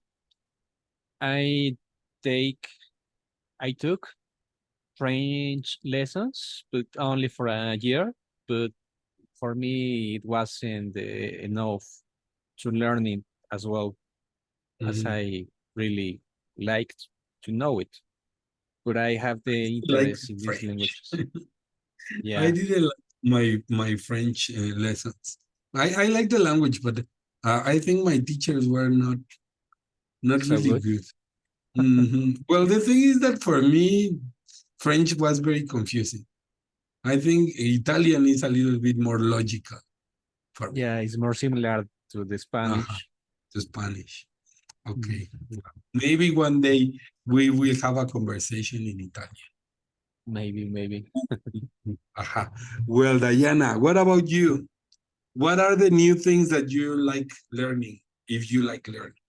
I take I took French lessons, but only for a year. But for me, it wasn't enough to learn it as well as mhm. I really liked to know it. But I have the Like interest in these French. languages. Yeah, didn't like my French lessons. I like the language, but I think my teachers were not so really good. good. Well, the thing is that for me, French was very confusing. I think Italian is a little bit more logical for me. Yeah, it's more similar to the Uh-huh, Spanish. to Spanish. Mhm. Okay. Maybe one day we will have a conversation in Italian. Maybe. Uh-huh. Well, Diana, what about you? What are the new things that you like learning, if you like learning?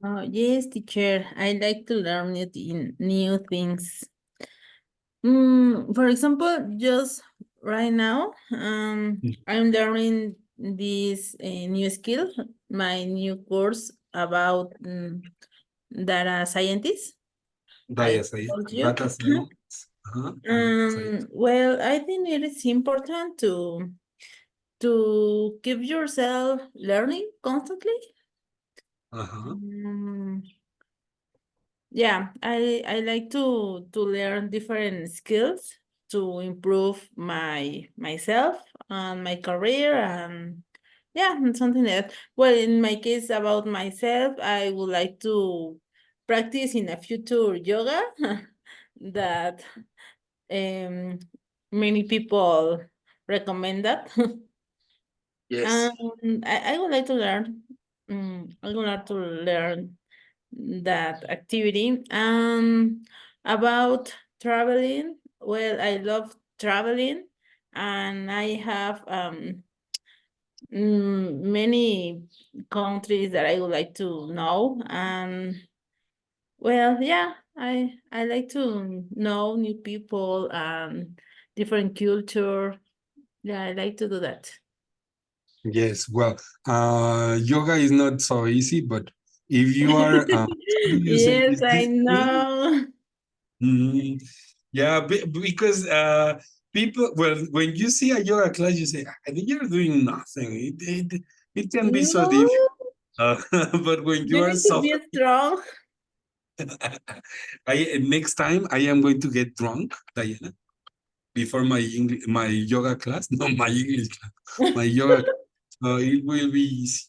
Oh, yes, teacher. I like to learn new things. For example, just right now, I'm learning this new skill, my new course about data scientist. I told you. Data science. Uh-huh. Science. Well, I think it is important to keep yourself learning constantly. Uh-huh. Mm, yeah, I like to learn different skills to improve myself and my career and yeah, and something like that. Well, in my case about myself, I would like to practice in a future yoga that um many people recommend that. Yes. I would like to learn. I would like to learn that activity. About traveling, well, I love traveling, and I have many countries that I would like to know. And well, yeah, I like to know new people and different culture. Yeah, I like to do that. Yes. Well, yoga is not so easy, but if you are, how do you say Yes, this? I Discipline? know. Mhm. Yeah, because people, well, when you see a yoga class, you say, I think you're doing nothing. It can be so No, difficult. Uh, but when you you are need to be suffering, strong. next time I am going to get drunk, Diana, before my English, my yoga class. No, my English class, my yoga class. So it will be easy.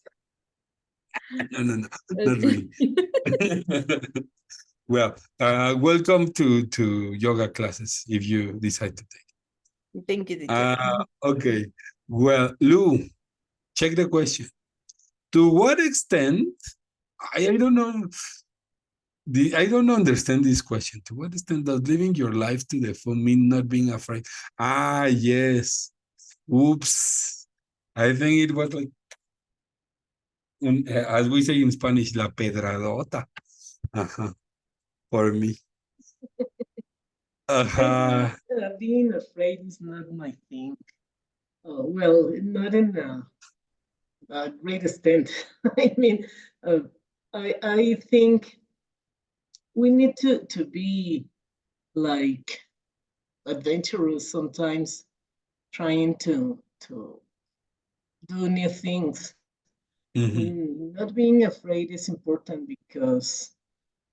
No, not Okay. really. Well, welcome to yoga classes if you decide to take. Thank you, teacher. Okay. Well, Lou, check the question. To what extent, I don't know, I don't understand this question. To what extent does living your life to the full mean not being afraid? Ah, yes. Oops. I think it was like, as we say in Spanish, la pedradota. Uh-huh. For me. I think Uh-huh. being afraid is not my thing. Well, not in a great extent. I mean, uh, I think we need to be like adventurous sometimes, trying to do new things. Mhm. Not being afraid is important because,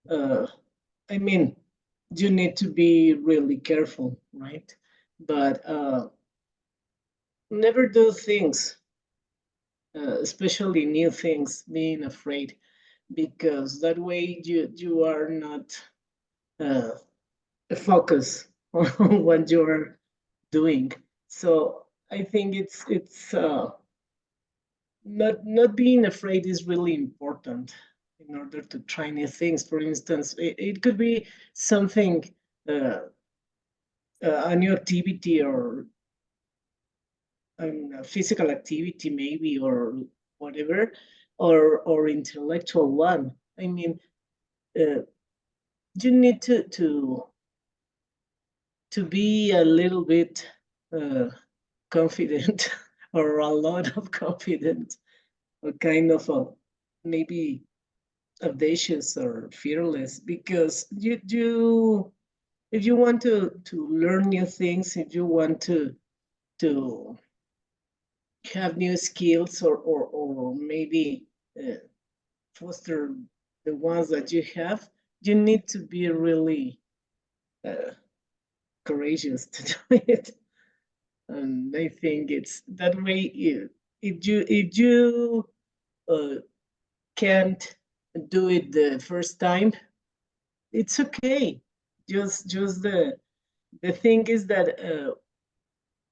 uh, I mean, you need to be really careful, right? But never do things, especially new things, being afraid, because that way you are not uh, focused on what you're doing. So I think it's not being afraid is really important in order to try new things. For instance, it could be something, uh, a new activity or a physical activity maybe, or whatever, or intellectual one. I mean, uh, you need to be a little bit confident or a lot of confidence, or kind of a maybe audacious or fearless, because you if you want to learn new things, if you want to have new skills, or maybe uh, foster the ones that you have, you need to be really uh, courageous to do it. And I think it's that way. If you can't do it the first time, it's okay. Just the thing is that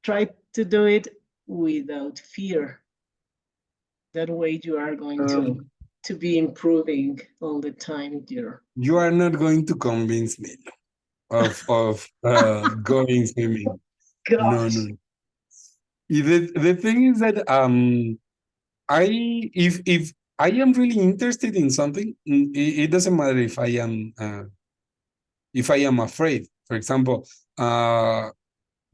try to do it without fear. That way you are going to be improving all the time, dear. You are not going to convince me of going swimming. No, Gosh, no. The thing is that if I am really interested in something, it doesn't matter if I am afraid. For example,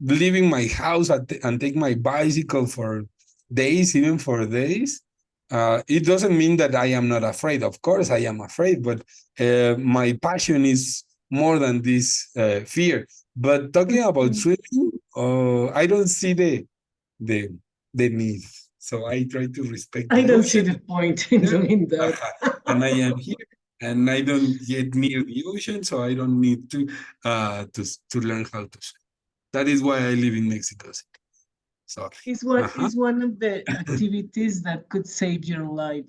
leaving my house and take my bicycle for days, even for days. It doesn't mean that I am not afraid. Of course, I am afraid, but my passion is more than this fear. But talking about swimming, I don't see the the need. So I try to respect I the don't see ocean. the point in doing that. And I am here, and I don't get near the ocean, so I don't need to learn how to swim. That is why I live in Mexico City. Sorry. Is one of the activities that could save your life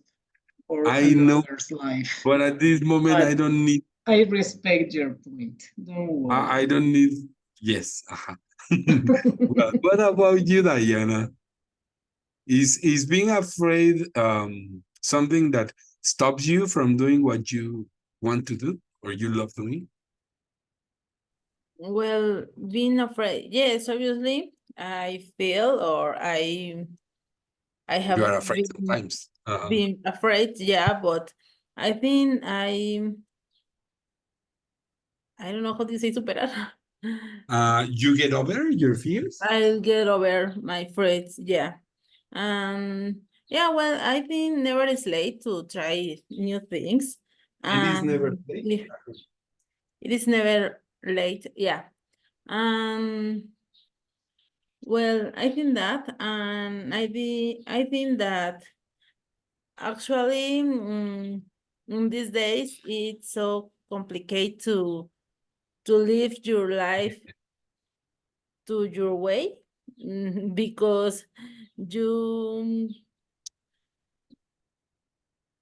or I know, another's life. but at this moment I But don't need. I respect your point. Don't I worry. don't need. Yes. Well, what about you, Diana? Is being afraid something that stops you from doing what you want to do or you love doing? Well, being afraid, yes, obviously, I feel or I You have are afraid sometimes. been afraid, yeah, but I think I don't know how to say superar. You get over your fears? I'll get over my fears, yeah. Yeah, well, I think never is late to try new things. It is never late. Yeah, it is never late, yeah. Well, I think that, and I think that actually, in these days, it's so complicated to live your life to your way, because you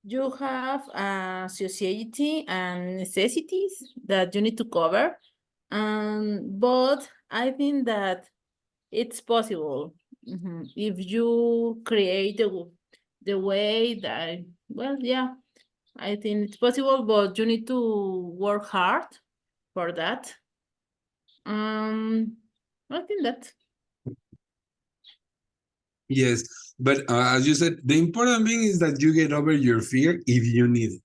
you have a society and necessities that you need to cover, but I think that it's possible. If you create the way that, well, yeah, I think it's possible, but you need to work hard for that. Um, I think that. Yes, but as you said, the important thing is that you get over your fear if you need it.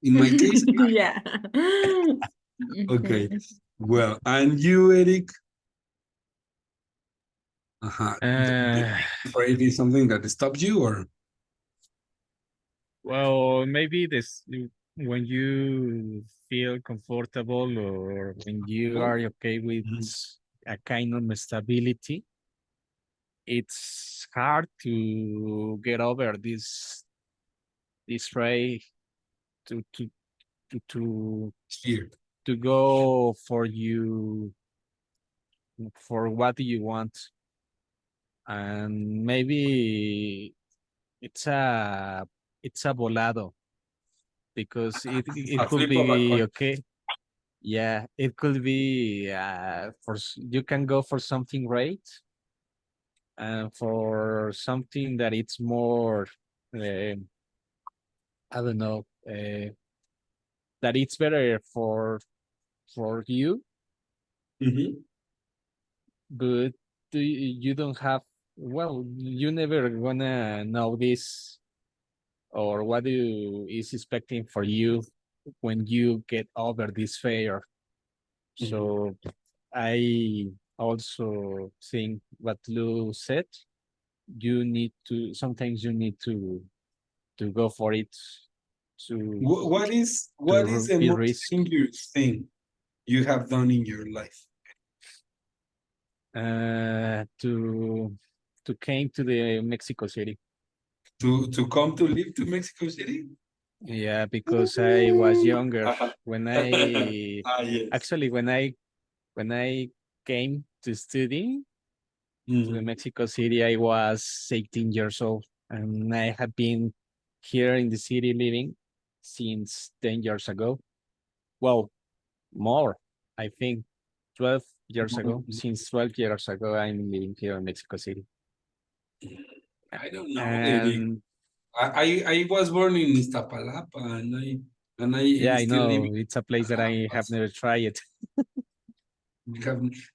In my case, Yeah. okay. Mhm. Well, and you, Eric, being Uh, afraid is something that stops you, or well, maybe this when you feel comfortable or when you are okay with Mhm. a kind of stability, it's hard to get over this tray to to to to Fear? to go for what do you want, and maybe it's a it's a volado because it A could flip of a be coin. okay. Yeah, it could be you can go for something great and for something that it's more uh, I don't know that it's better for you, Mhm. but you don't have, well, you never gonna know this or what you is expecting for you when you get over this failure. Mhm. So I also think what Lou said, you need to sometimes you need to go for it to What is the be most risk dangerous thing you have done in your life? to came to the Mexico City. To come to live to Mexico City? Yeah, because I was younger Uh-huh. when I Yes. actually when I came to study, to the Mexico City, I was 18 years old, and I have been here in the city living since 10 years ago. Well, more, I think 12 years ago. Since 12 years ago, I'm living here in Mexico City. I don't know, Eric. And I was born in Iztapalapa, and I yeah, I still live know it's a place that I have never tried it.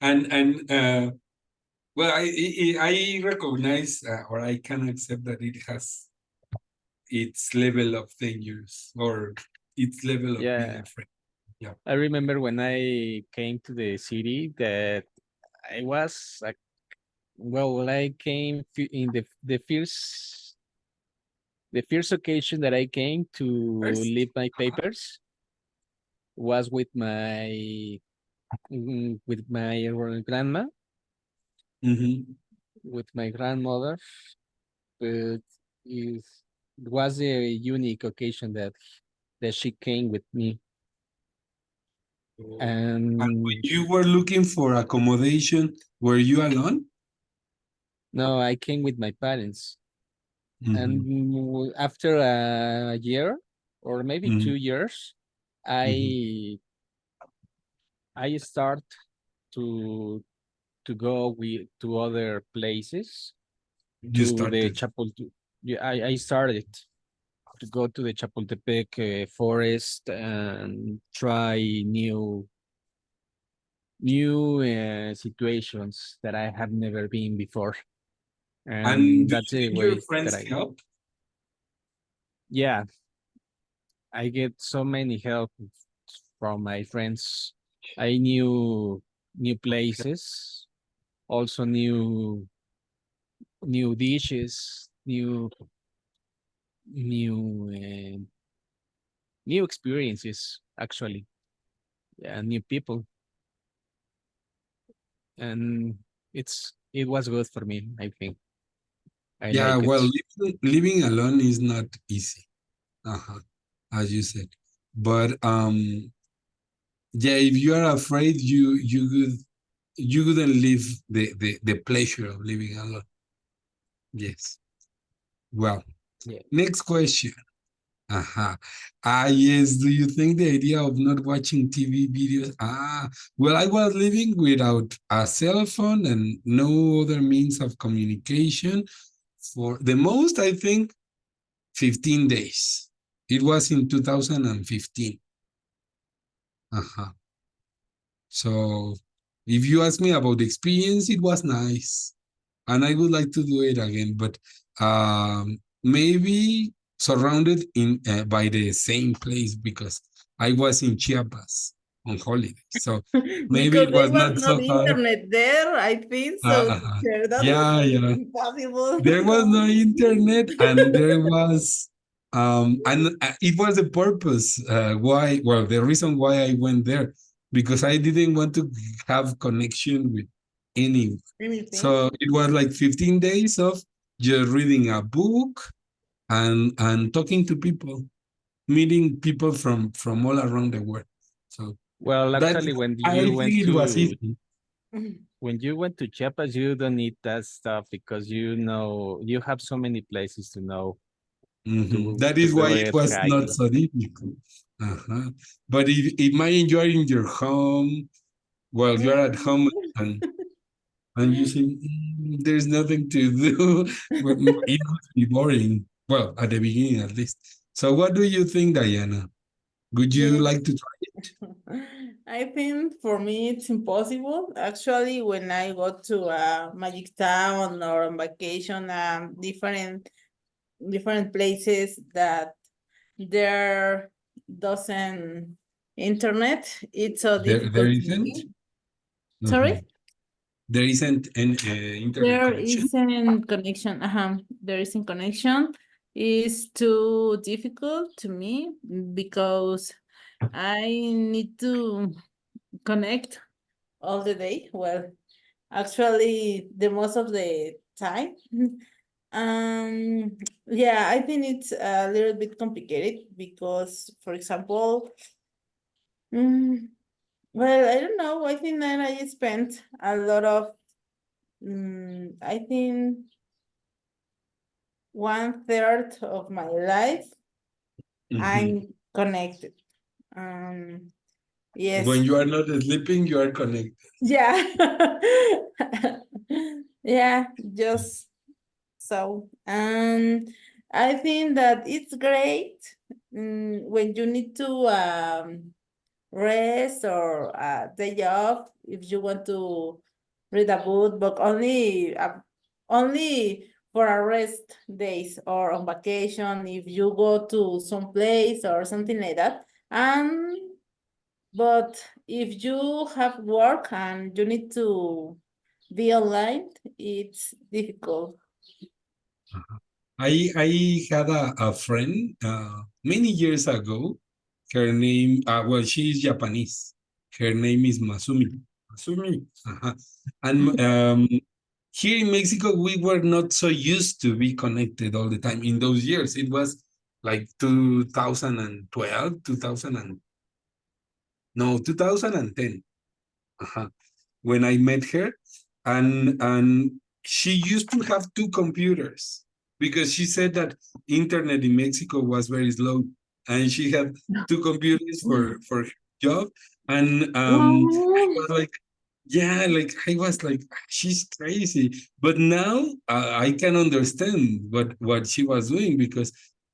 and well, I recognize or I can accept that it has its level of dangers or its level of being Yeah, afraid. Yeah. I remember when I came to the city that I was like, well, when I came in the first occasion that I came to First. leave my papers was with my grandma, Mhm. with my grandmother, but it was a unique occasion that she came with me. And when And you were looking for accommodation, were you alone? no, I came with my parents. Mhm. And after a year or maybe Mhm. 2 years, Mhm. I start to go to other places You to the started. Chapultepec. Yeah, I started to go to the Chapultepec forest and try new situations that I have never been before, And and do that's you the think your way that friends I help? yeah, I get so many help from my friends. I knew new places, also new dishes, new new experiences actually, yeah, new people, and it was good for me. I think I Yeah, like well, it. living alone is not easy, as you said. But yeah, if you are afraid, you wouldn't live the pleasure of living alone. Yes. Well, Yeah. next question. Yes. Do you think the idea of not watching TV videos? Well, I was living without a cell phone and no other means of communication for the most, I think, 15 days. It was in 2015. Uh-huh. So if you ask me about the experience, it was nice. And I would like to do it again, but maybe surrounded in by the same place because I was in Chiapas on holiday. So maybe Because it there was was not no so hard. internet there, I think so, Uh, teacher. That would yeah, be yeah. impossible. There was no No. internet and there was and it was the purpose why, well, the reason why I went there, because I didn't want to have connection with anyone. Anything. So it was like 15 days of just reading a book and talking to people, meeting people from all around the world. So Well, that, actually, I think it was easy. when you went to Chiapas, you don't need that stuff because you have so many places to know That to is why go it was not hiking. so difficult. Uh-huh. But if imagine you are in your home, well, you are at home and you say, there's nothing to do, well, it would be boring. Well, at the beginning at least. So what do you think, Diana? Would you Yes. like to try it? I think for me it's impossible. Actually, when I go to a magic town or on vacation, different places that there doesn't internet, it's so There difficult to isn't? me. Sorry? Mhm. There isn't an internet There connection? isn't connection. There isn't connection. It's too difficult to me because I need to connect all the day. Well, actually, the most of the time. Um, yeah, I think it's a little bit complicated because, for example, mm, well, I don't know. I think that I spent a lot of I think 1/3 of my life Mhm. I'm connected. Yes. When you are not sleeping, you are connected. Yeah. Yeah, just so. I think that it's great when you need to rest or day off if you want to read a book, but only for a rest days or on vacation if you go to some place or something like that. But if you have work and you need to be online, it's difficult. I had a friend many years ago. Her name, well, she is Japanese. Her name is Masumi. Masumi. Uh-huh. And here in Mexico, we were not so used to be connected all the time. In those years, it was like 2012, 2000 and no, 2010. Uh-huh. When I met her, and she used to have two computers because she said that internet in Mexico was very slow, and she had two computers for her job, and I Oh. was like, yeah, like I was like, she's crazy. But now I can understand what she was doing, because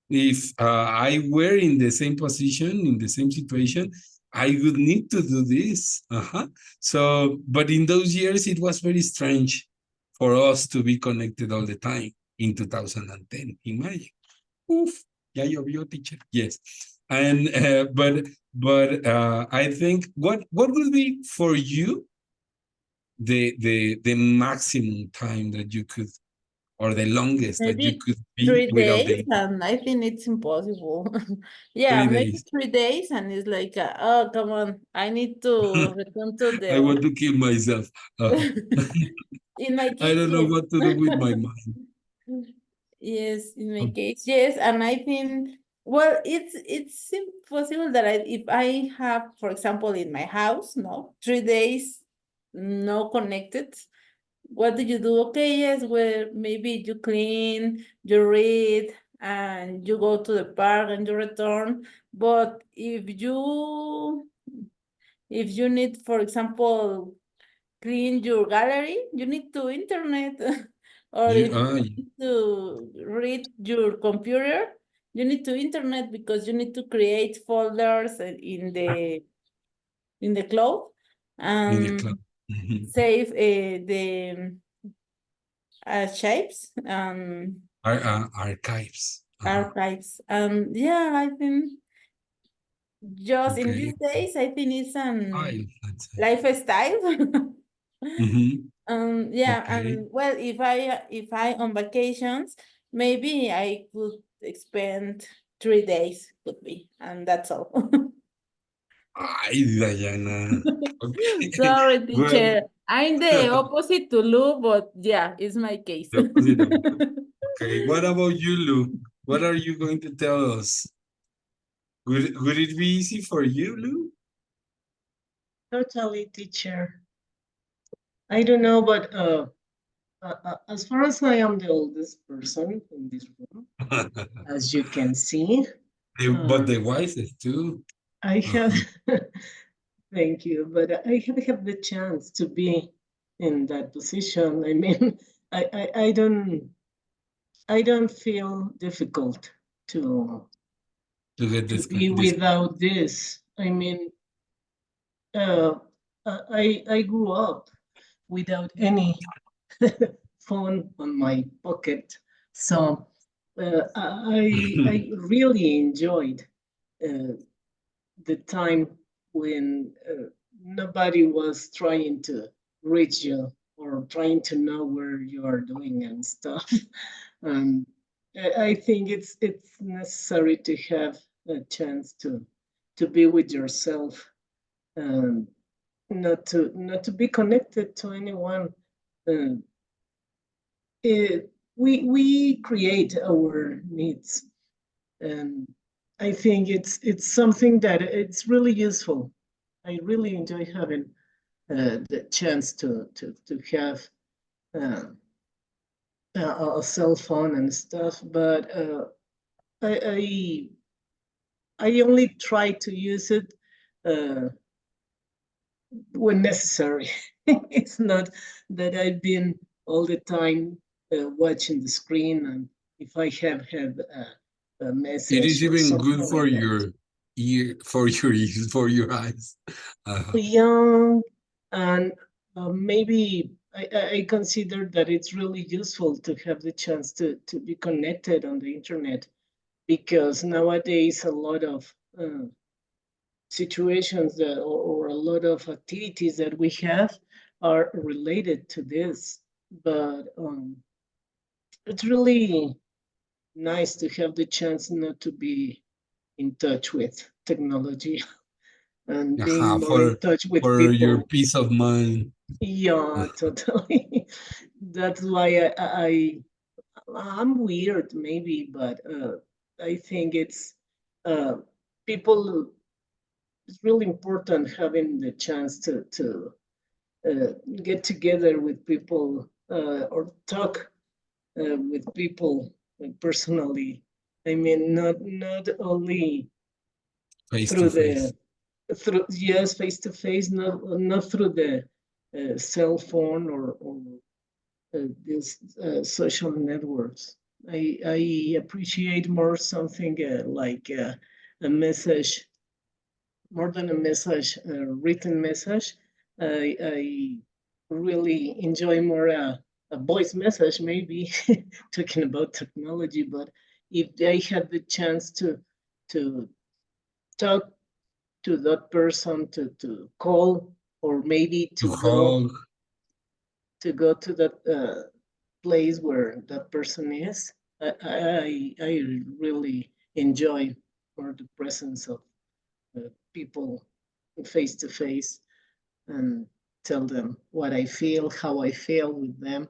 if I were in the same position, in the same situation, I would need to do this. Uh-huh. So, but in those years, it was very strange for us to be connected all the time in 2010. Imagine. Oof. Ya llovió, teacher. Yes. And but I think what would be for you the maximum time that you could, or the longest that you Maybe could be three without the days, internet? and I think it's impossible. Yeah, 3 days. maybe 3 days, and it's like, oh, come on, I need to return to I the. want to kill myself. In my I case, don't know yes. what to do with my mind. Yes, in my case, yes, and I think, well, it's impossible that if I have, for example, in my house, no, 3 days, no connected. What do you do? Okay, yes, well, maybe you clean, you read, and you go to the park and you return. But if you need, for example, clean your gallery, you need to internet. Or You, if you need to read your computer, you need to internet because you need to create folders in the cloud in the club. and Mhm. save the shapes and Archives. archives. Yeah, I think just in Okay. these days, I think it's an Let's say. lifestyle. Mhm. Yeah, Okay. and well, if I on vacations, maybe I could spend 3 days, could be, and that's all. Ay, Diana. Okay. Sorry, Well, teacher. I'm the opposite to Lou, but yeah, it's my case. the opposite of you. Okay. What about you, Lou? What are you going to tell us? Would it be easy for you, Lou? Totally, teacher. I don't know, but as far as I am the oldest person in this room, as you can see, But uh, the wisest too. I have, Uh-huh. thank you, but I have had the chance to be in that position. I mean, I don't feel difficult to To get to this, be this. without this. I mean, uh, I grew up without any phone on my pocket, so I really enjoyed uh, the time when nobody was trying to reach you or trying to know where you are doing and stuff. um, I think it's necessary to have a chance to be with yourself, and not to be connected to anyone. Uh, we create our needs, and I think it's something that it's really useful. I really enjoy having the chance to have uh, a cell phone and stuff, but I I only try to use it uh, when necessary. It's not that I've been all the time watching the screen, and if I have had a It is message or even something good for like that. your ear, for your ears, for your eyes. Young, and maybe I consider that it's really useful to have the chance to be connected on the internet, because nowadays a lot of situations that, or a lot of activities that we have are related to this. But it's really nice to have the chance not to be in touch with technology and being more in touch with For your people. peace of mind. Yeah, totally. That's why I'm weird, maybe, but I think it's uh, people. It's really important having the chance to get together with people or talk with people personally. I mean, not only Face to through face. through yes, face to face, not through the cell phone or these social networks. I appreciate more something like a message, more than a message, a written message. I really enjoy more a voice message, maybe talking about technology. But if I had the chance to talk to that person, to call, or maybe To hug. to go to that place where that person is, I really enjoy more the presence of people face to face and tell them what I feel, how I feel with them.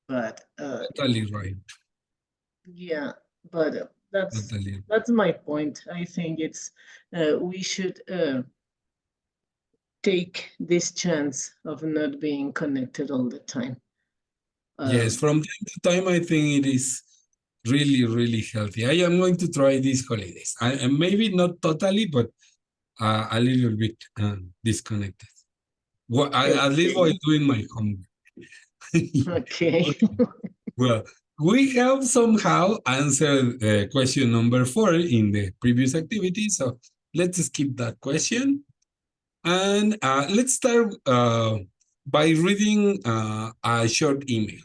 But Totally right. yeah, but Totally. that's my point. I think it's we should take this chance of not being connected all the time. Yes, from time to time, I think it is really, really healthy. I am going to try these holidays. And maybe not totally, but a little bit disconnected. Well, at least while Okay. doing my homework. Okay. Okay. Well, we have somehow answered question number 4 in the previous activity. So let's skip that question. And let's start by reading a short email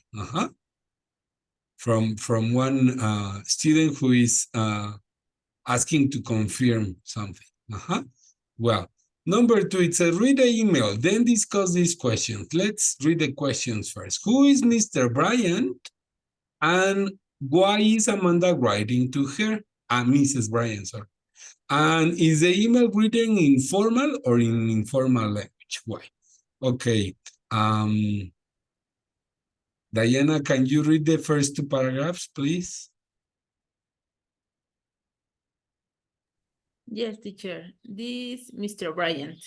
from one student who is asking to confirm something. Well, number 2, it says read the email, then discuss these questions. Let's read the questions first. Who is Mr. Bryant? And why is Amanda writing to her? Mrs. Bryant, sorry. And is the email written in formal or in informal language? Why? Okay. Diana, can you read the first 2 paragraphs, please? Yes, teacher. This Mr. Bryant.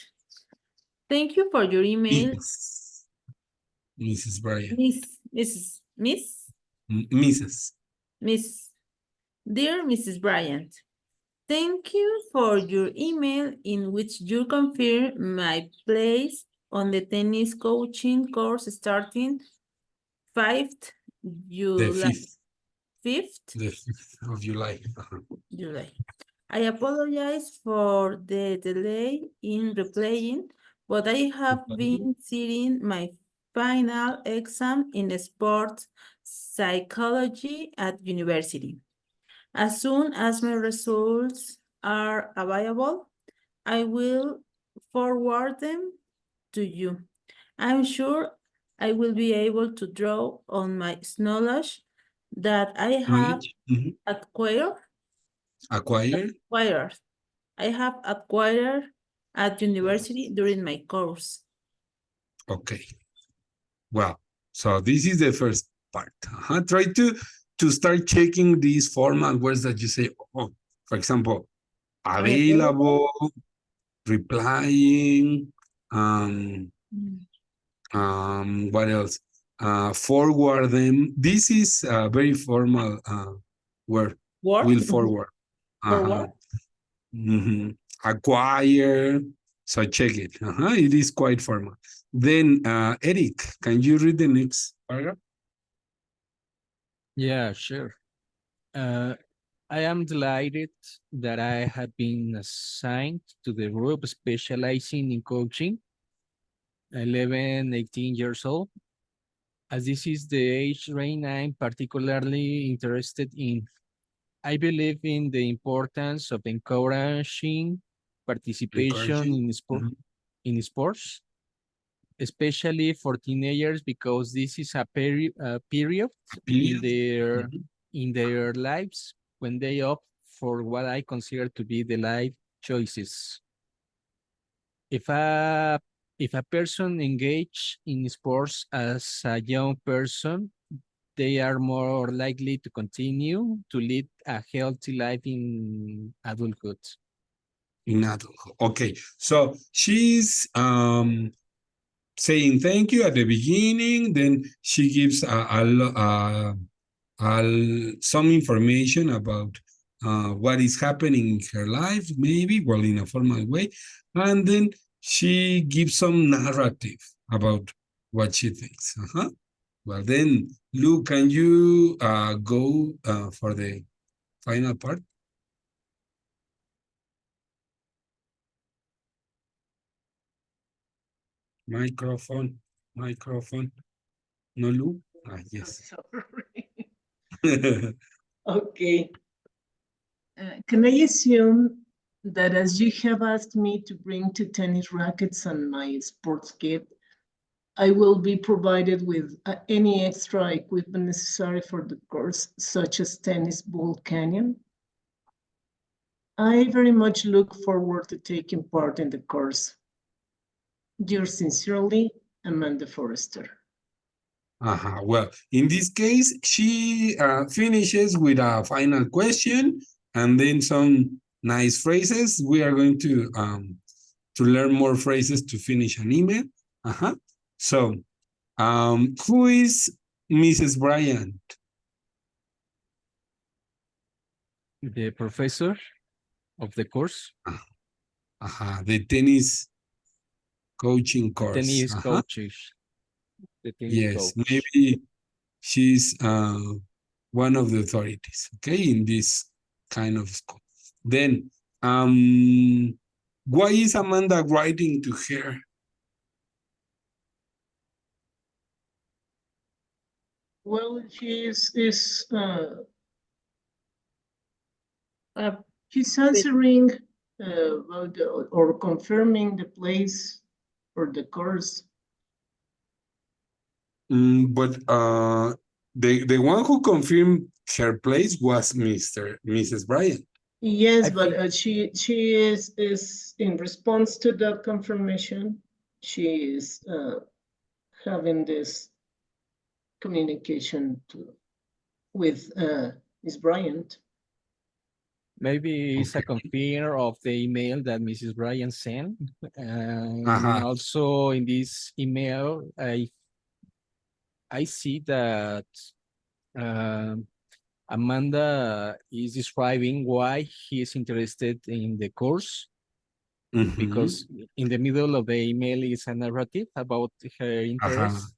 Thank you for your email, Yes. Mrs. Bryant. Mrs. Miss. Dear Mrs. Bryant, thank you for your email in which you confirm my place on the tennis coaching course starting 5th The July. 5th. 5th The 5th of July. July. I apologize for the delay in replying, but I have been sitting my final exam in sports psychology at university. As soon as my results are available, I will forward them to you. I'm sure I will be able to draw on my knowledge that I have Knowledge. Mhm. acquired Acquire. acquired. I have acquired at university during my course. Okay. Well, so this is the first part. Try to start checking these formal words that you say. Oh, for example, I apologize. available, replying, Mm. what else? forward them. This is a very formal word. Word? Will forward. Forward? Mhm. Acquire. So check it. It is quite formal. Then, Eric, can you read the next paragraph? Yeah, sure. I am delighted that I have been assigned to the group specializing in coaching, 11, 18 years old, as this is the age range I'm particularly interested in. I believe in the importance of encouraging participation Encouraging. in sports, especially for teenagers, because this is a period in Period. their Mhm. in their lives when they opt for what I consider to be the life choices. If a if a person engage in sports as a young person, they are more likely to continue to lead a healthy life in adulthood. In adulthood. Okay, so she's saying thank you at the beginning. Then she gives some information about what is happening in her life, maybe, well, in a formal way. And then she gives some narrative about what she thinks. Well, then, Luke, can you go for the final part? Microphone, microphone. No, Luke? Yes. Sorry. Okay. Can I assume that as you have asked me to bring two tennis rackets and my sports kit, I will be provided with any extra equipment necessary for the course, such as tennis ball canyon? I very much look forward to taking part in the course. Yours sincerely, Amanda Forrester. Well, in this case, she finishes with a final question and then some nice phrases. We are going to learn more phrases to finish an email. So, who is Mrs. Bryant? The professor of the course, The tennis coaching the course. tennis coaches, the tennis Yes, coach. maybe she's one of the authorities, okay, in this kind of school. Then, why is Amanda writing to her? Well, she's Uh, she's answering about or confirming the place for the course. But the one who confirmed her place was Mrs. Bryant. Yes, I but think she is in response to that confirmation. She is having this communication with Miss Bryant. maybe it's a Okay. confirm of the email that Mrs. Bryan sent. And Uh-huh. also in this email, I see that um, Amanda is describing why he is interested in the course, because in the middle of the email is a narrative about her Uh-huh. interests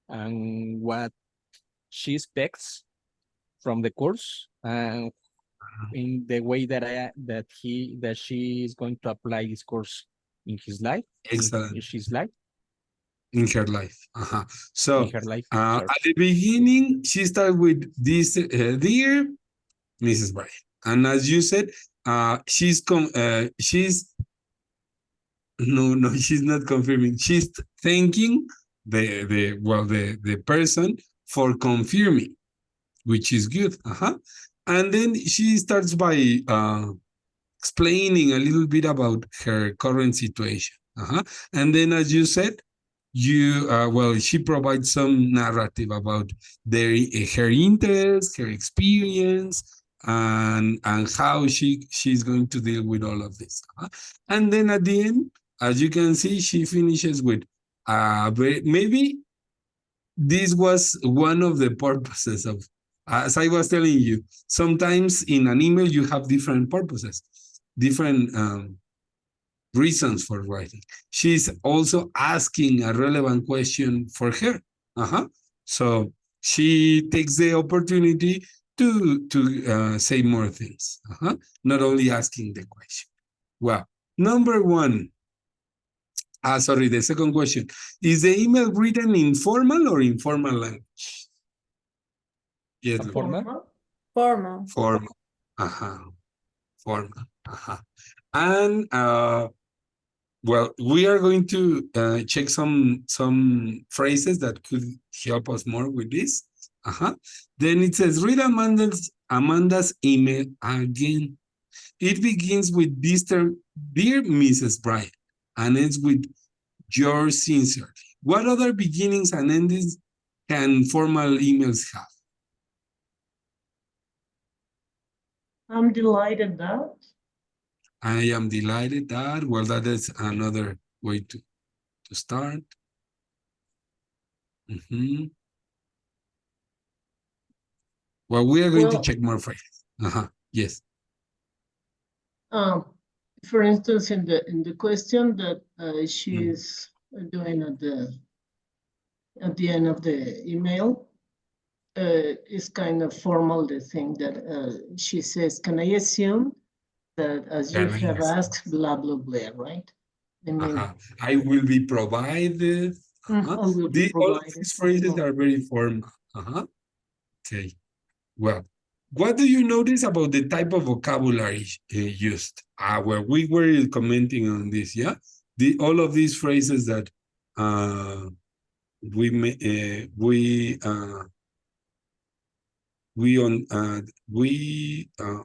and what she expects from the course, and in the way that she is going to apply this course in his life, in Excellent. his life, In her life. in So her life. at the beginning, she started with this dear Mrs. Bryant. And as you said, she's no, she's not confirming. She's thanking the person for confirming, which is good. And then she starts by explaining a little bit about her current situation. And then, as you said, she provides some narrative about her interest, her experience, and how she's going to deal with all of this. And then at the end, as you can see, she finishes with maybe this was one of the purposes of, as I was telling you, sometimes in an email you have different purposes, different reasons for writing. She's also asking a relevant question for her. So she takes the opportunity to say more things, not only asking the question. Well, number one. Sorry, the second question. Is the email written in formal or informal language? Yes, Lu. Formal? Formal. Formal. Formal. And well, we are going to check some phrases that could help us more with this. Then it says, read Amanda's email again. It begins with dear Mrs. Bryant, and ends with yours sincerely. What other beginnings and endings can formal emails have? I'm delighted that. I am delighted that. Well, that is another way to start. Well, we are going to check more phrases. Yes. For instance, in the question that she is doing at the end of the email, is kind of formal, the thing that she says, can I assume that as you have asked, blah, blah, blah, right? I mean, I will be provided. I will be All of these phrases are very formal. Okay. Well, what do you notice about the type of vocabulary used? Well, we were commenting on this, yeah? All of these phrases that we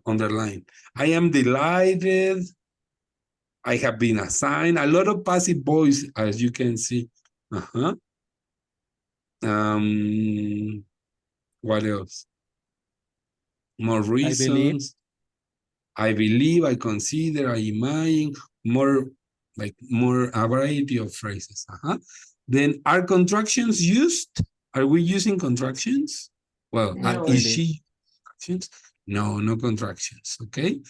underline. I am delighted. I have been assigned. A lot of passive voice, as you can see. What else? More reasons. I believe, I consider, I imagine, more a variety of phrases. Then are contractions used? Are we using contractions? Well, No. is she contractions? No, no contractions. Okay.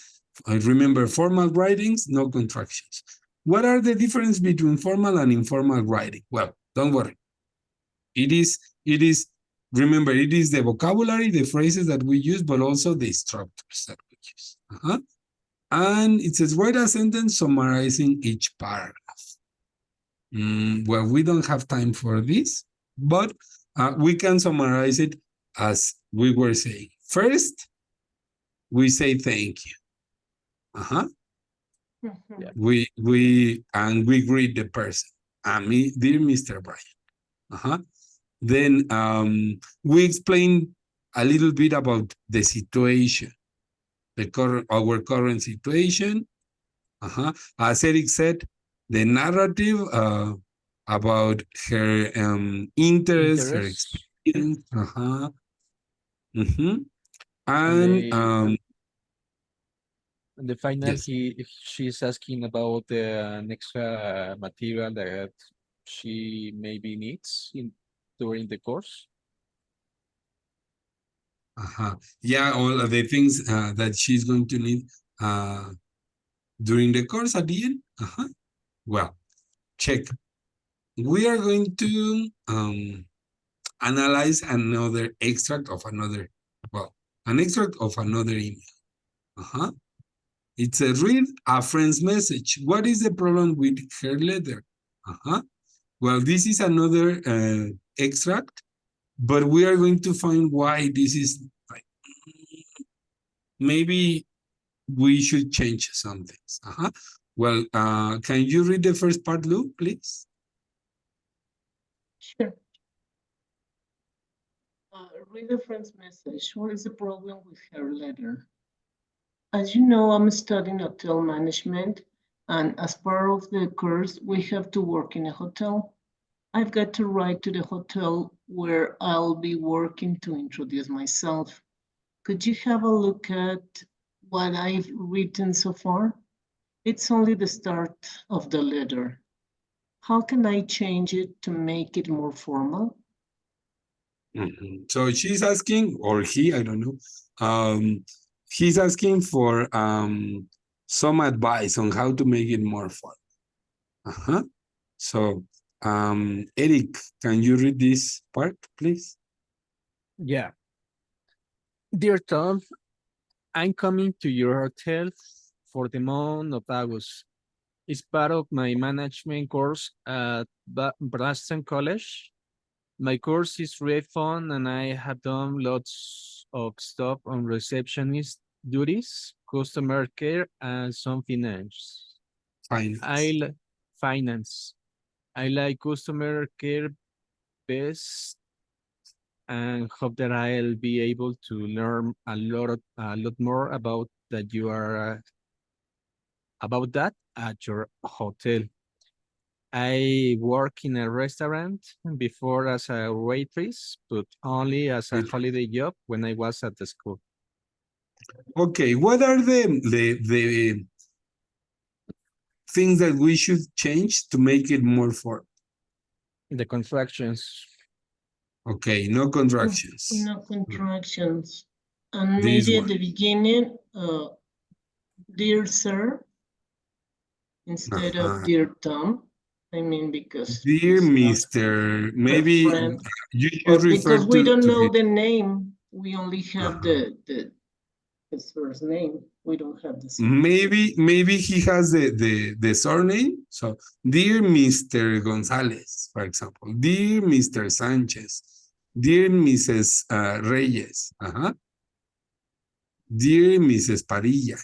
I remember formal writings, no contractions. What are the difference between formal and informal writing? Well, don't worry. It is, remember, it is the vocabulary, the phrases that we use, but also the structures that we use. And it says, write a sentence summarizing each paragraph. Well, we don't have time for this, but we can summarize it as we were saying. First, we say thank you. We greet the person. Dear Mr. Bryan. Then we explain a little bit about the situation, our current situation. As Eric said, the narrative about her interest, her experience. And the final, yes. she's asking about an extra material that she maybe needs during the course. Yeah, all of the things that she's going to need during the course at the end. Well, check. We are going to analyze another extract of another, an extract of another email. It's a read a friend's message. What is the problem with her letter? Well, this is another extract, but we are going to find why this is like, maybe we should change some things. Well, can you read the first part, Lou, please? Sure. Read a friend's message. What is the problem with her letter? As you know, I'm studying hotel management, and as part of the course, we have to work in a hotel. I've got to write to the hotel where I'll be working to introduce myself. Could you have a look at what I've written so far? It's only the start of the letter. How can I change it to make it more formal? So she's asking, or he, I don't know. He's asking for some advice on how to make it more fun. So, Eric, can you read this part, please? Yeah. Dear Tom, I'm coming to your hotel for the month of August. It's part of my management course at Boston College. My course is really fun and I have done lots of stuff on receptionist duties, customer care, and some finance. Finance. Finance. I like customer care best and hope that I'll be able to learn a lot more about that at your hotel. I work in a restaurant before as a waitress, but only as a holiday job when I was at the school. Okay, what are the things that we should change to make it more fun? The contractions. Okay, no contractions. No contractions. And This maybe at one. the beginning, dear sir, instead of dear Tom. I mean, because Dear he's not Mr. her Maybe friend, you or should refer because we don't to know him. the name. We only have his first name. We don't have the second. Maybe he has the surname. So, dear Mr. Gonzalez, for example, dear Mr. Sanchez, dear Mrs. Reyes, dear Mrs. Padilla.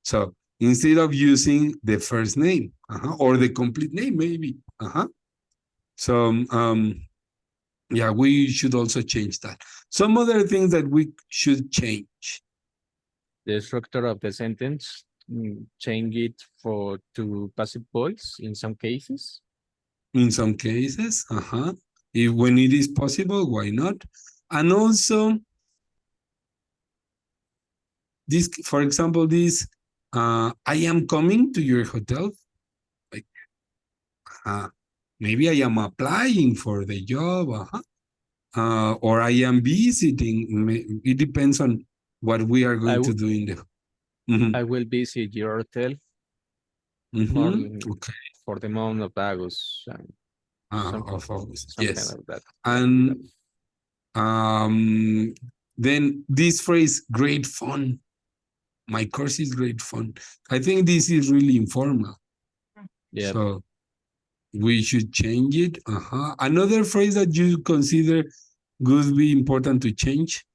So instead of using the first name or the complete name, maybe. So yeah, we should also change that. Some other things that we should change. The structure of the sentence, change it to passive voice in some cases. In some cases, if when it is possible, why not? And also, this, for example, this, I am coming to your hotel. Like, maybe I am applying for the job, or I am visiting. It depends on what we are going to do in the. I will visit your hotel Okay. for the month of August. Of August, something yes. like that. And then this phrase, great fun. My course is great fun. I think this is really informal. Yeah. So we should change it. Another phrase that you consider would be important to change.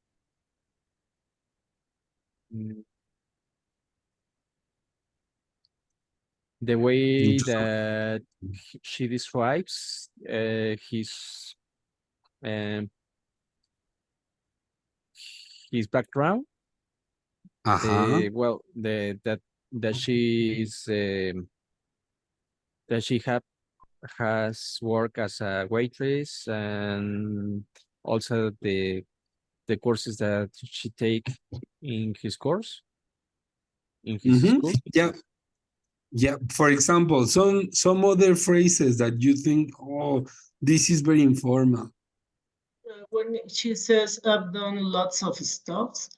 The way that she describes his background. Well, that she is that she has worked as a waitress, and also the courses that she take in his course in his school. Yeah. For example, some other phrases that you think, oh, this is very informal. When she says, I've done lots of stuff.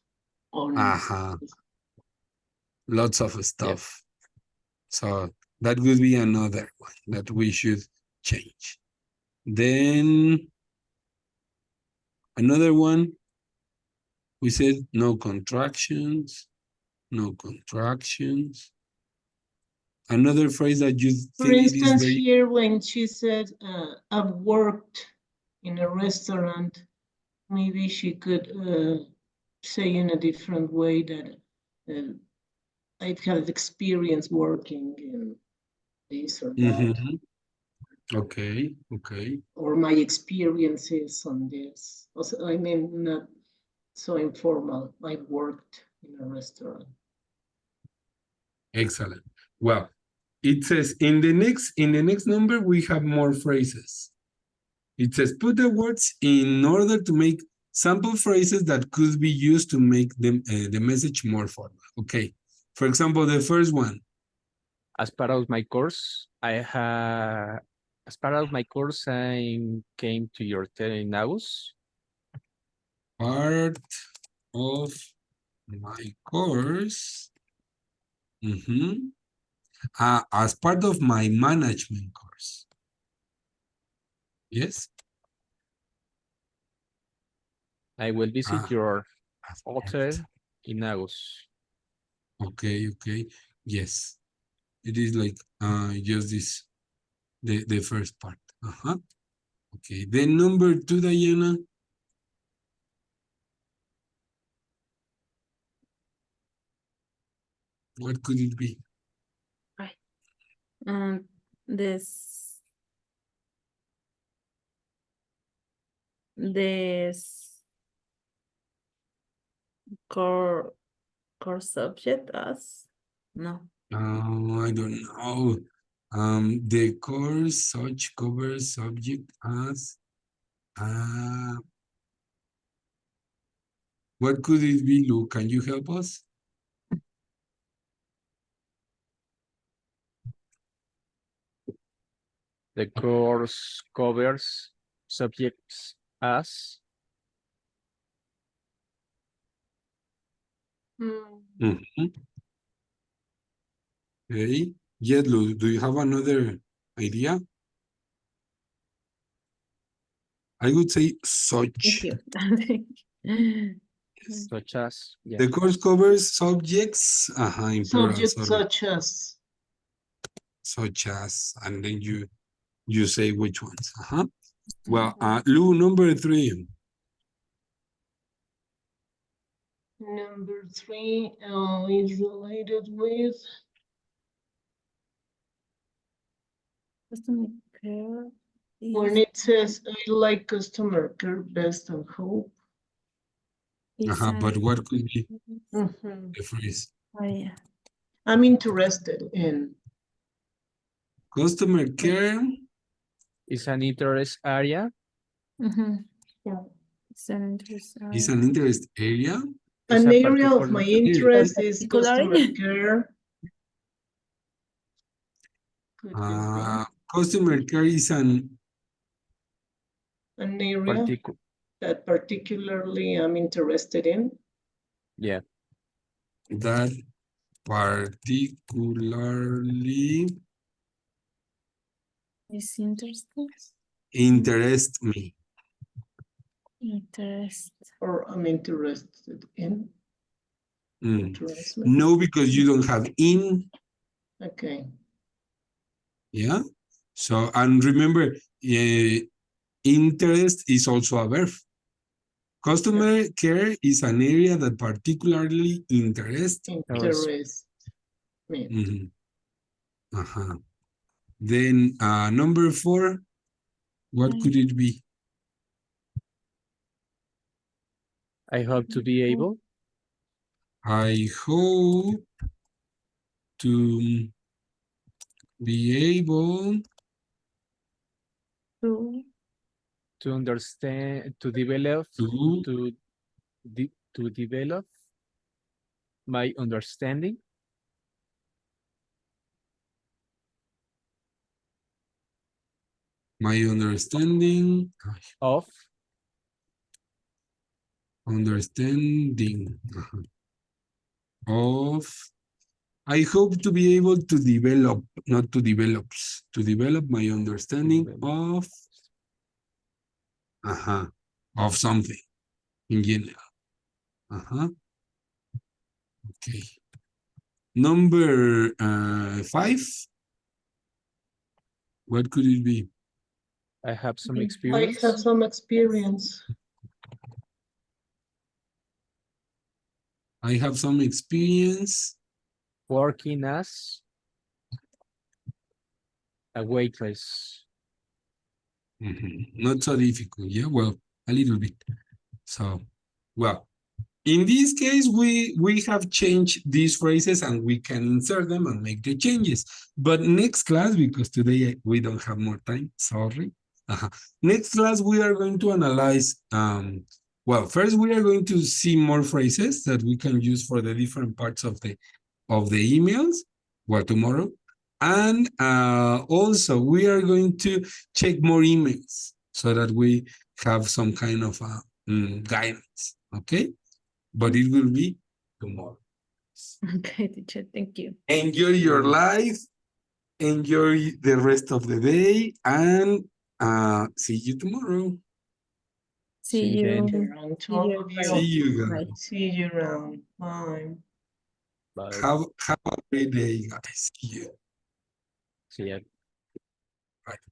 Lots of stuff. So that would be another one that we should change. Then another one, we said no contractions, no contractions. Another phrase that you think for instance, it is very... here when she said, I've worked in a restaurant, maybe she could say in a different way that I've had experience working in this or that. Okay. Or my experiences on this. Also, I mean, not so informal. I worked in a restaurant. Excellent. Well, it says in the next number we have more phrases. It says put the words in order to make sample phrases that could be used to make them the message more formal. Okay. For example, the first one. As part of my course, I came to your hotel in August. part of my course. As part of my management course. Yes. I will visit your As hotel part. in August. Okay, okay. Yes. It is like just this the first part. Okay. Then number 2, Diana. What could it be? This core subject as no. I don't know. The course such covers subject as what could it be, Lou? Can you help us? The course covers subjects as Mhm. Okay. Yet, Lou, do you have another idea? I would say Thank such. you. such as, yeah. The course covers subjects in plural, Subjects sorry, such as. and then you say which ones. Well, Lou, number 3. Number 3 is related with Customer care when it says I like customer care best and hope. But what could be Mhm. the phrase? Oh, yeah. I'm interested in. Customer care Is an interest area. Yeah. It's an interest is an interest area. Is An a area of my particular interest is particularly? customer care. Could this be Customer care is an area that particularly I'm interested in? Yeah. that particularly Is interesting. interest me. Interest. Or I'm interested in? Interest me. No, because you don't have in. Okay. Yeah. So, and remember, interest is also a verb. Customer care is an area that particularly interests. Interest me. Then number 4, what could it be? I hope to be able. I hope to be able To understand, to develop, to to develop my understanding my understanding of of I hope to be able to develop, not to develops, to develop my understanding of of something in general. Okay. Number 5, what could it be? I have some I experience. have some experience. I have some experience Working as a waitress. Not so difficult. Yeah, well, a little bit. So, well, in this case, we have changed these phrases and we can insert them and make the changes. But next class, because today we don't have more time, sorry. Next class, we are going to analyze, well, first we are going to see more phrases that we can use for the different parts of the emails, well, tomorrow. And also we are going to check more emails so that we have some kind of guidance. Okay, but it will be tomorrow. Okay, teacher, thank you. Enjoy your life. Enjoy the rest of the day, and see you tomorrow. See See you then. you. Around to See all you. of See you. you Bye. guys. See you around. Bye. Bye. Have a great day, guys. See you. See ya.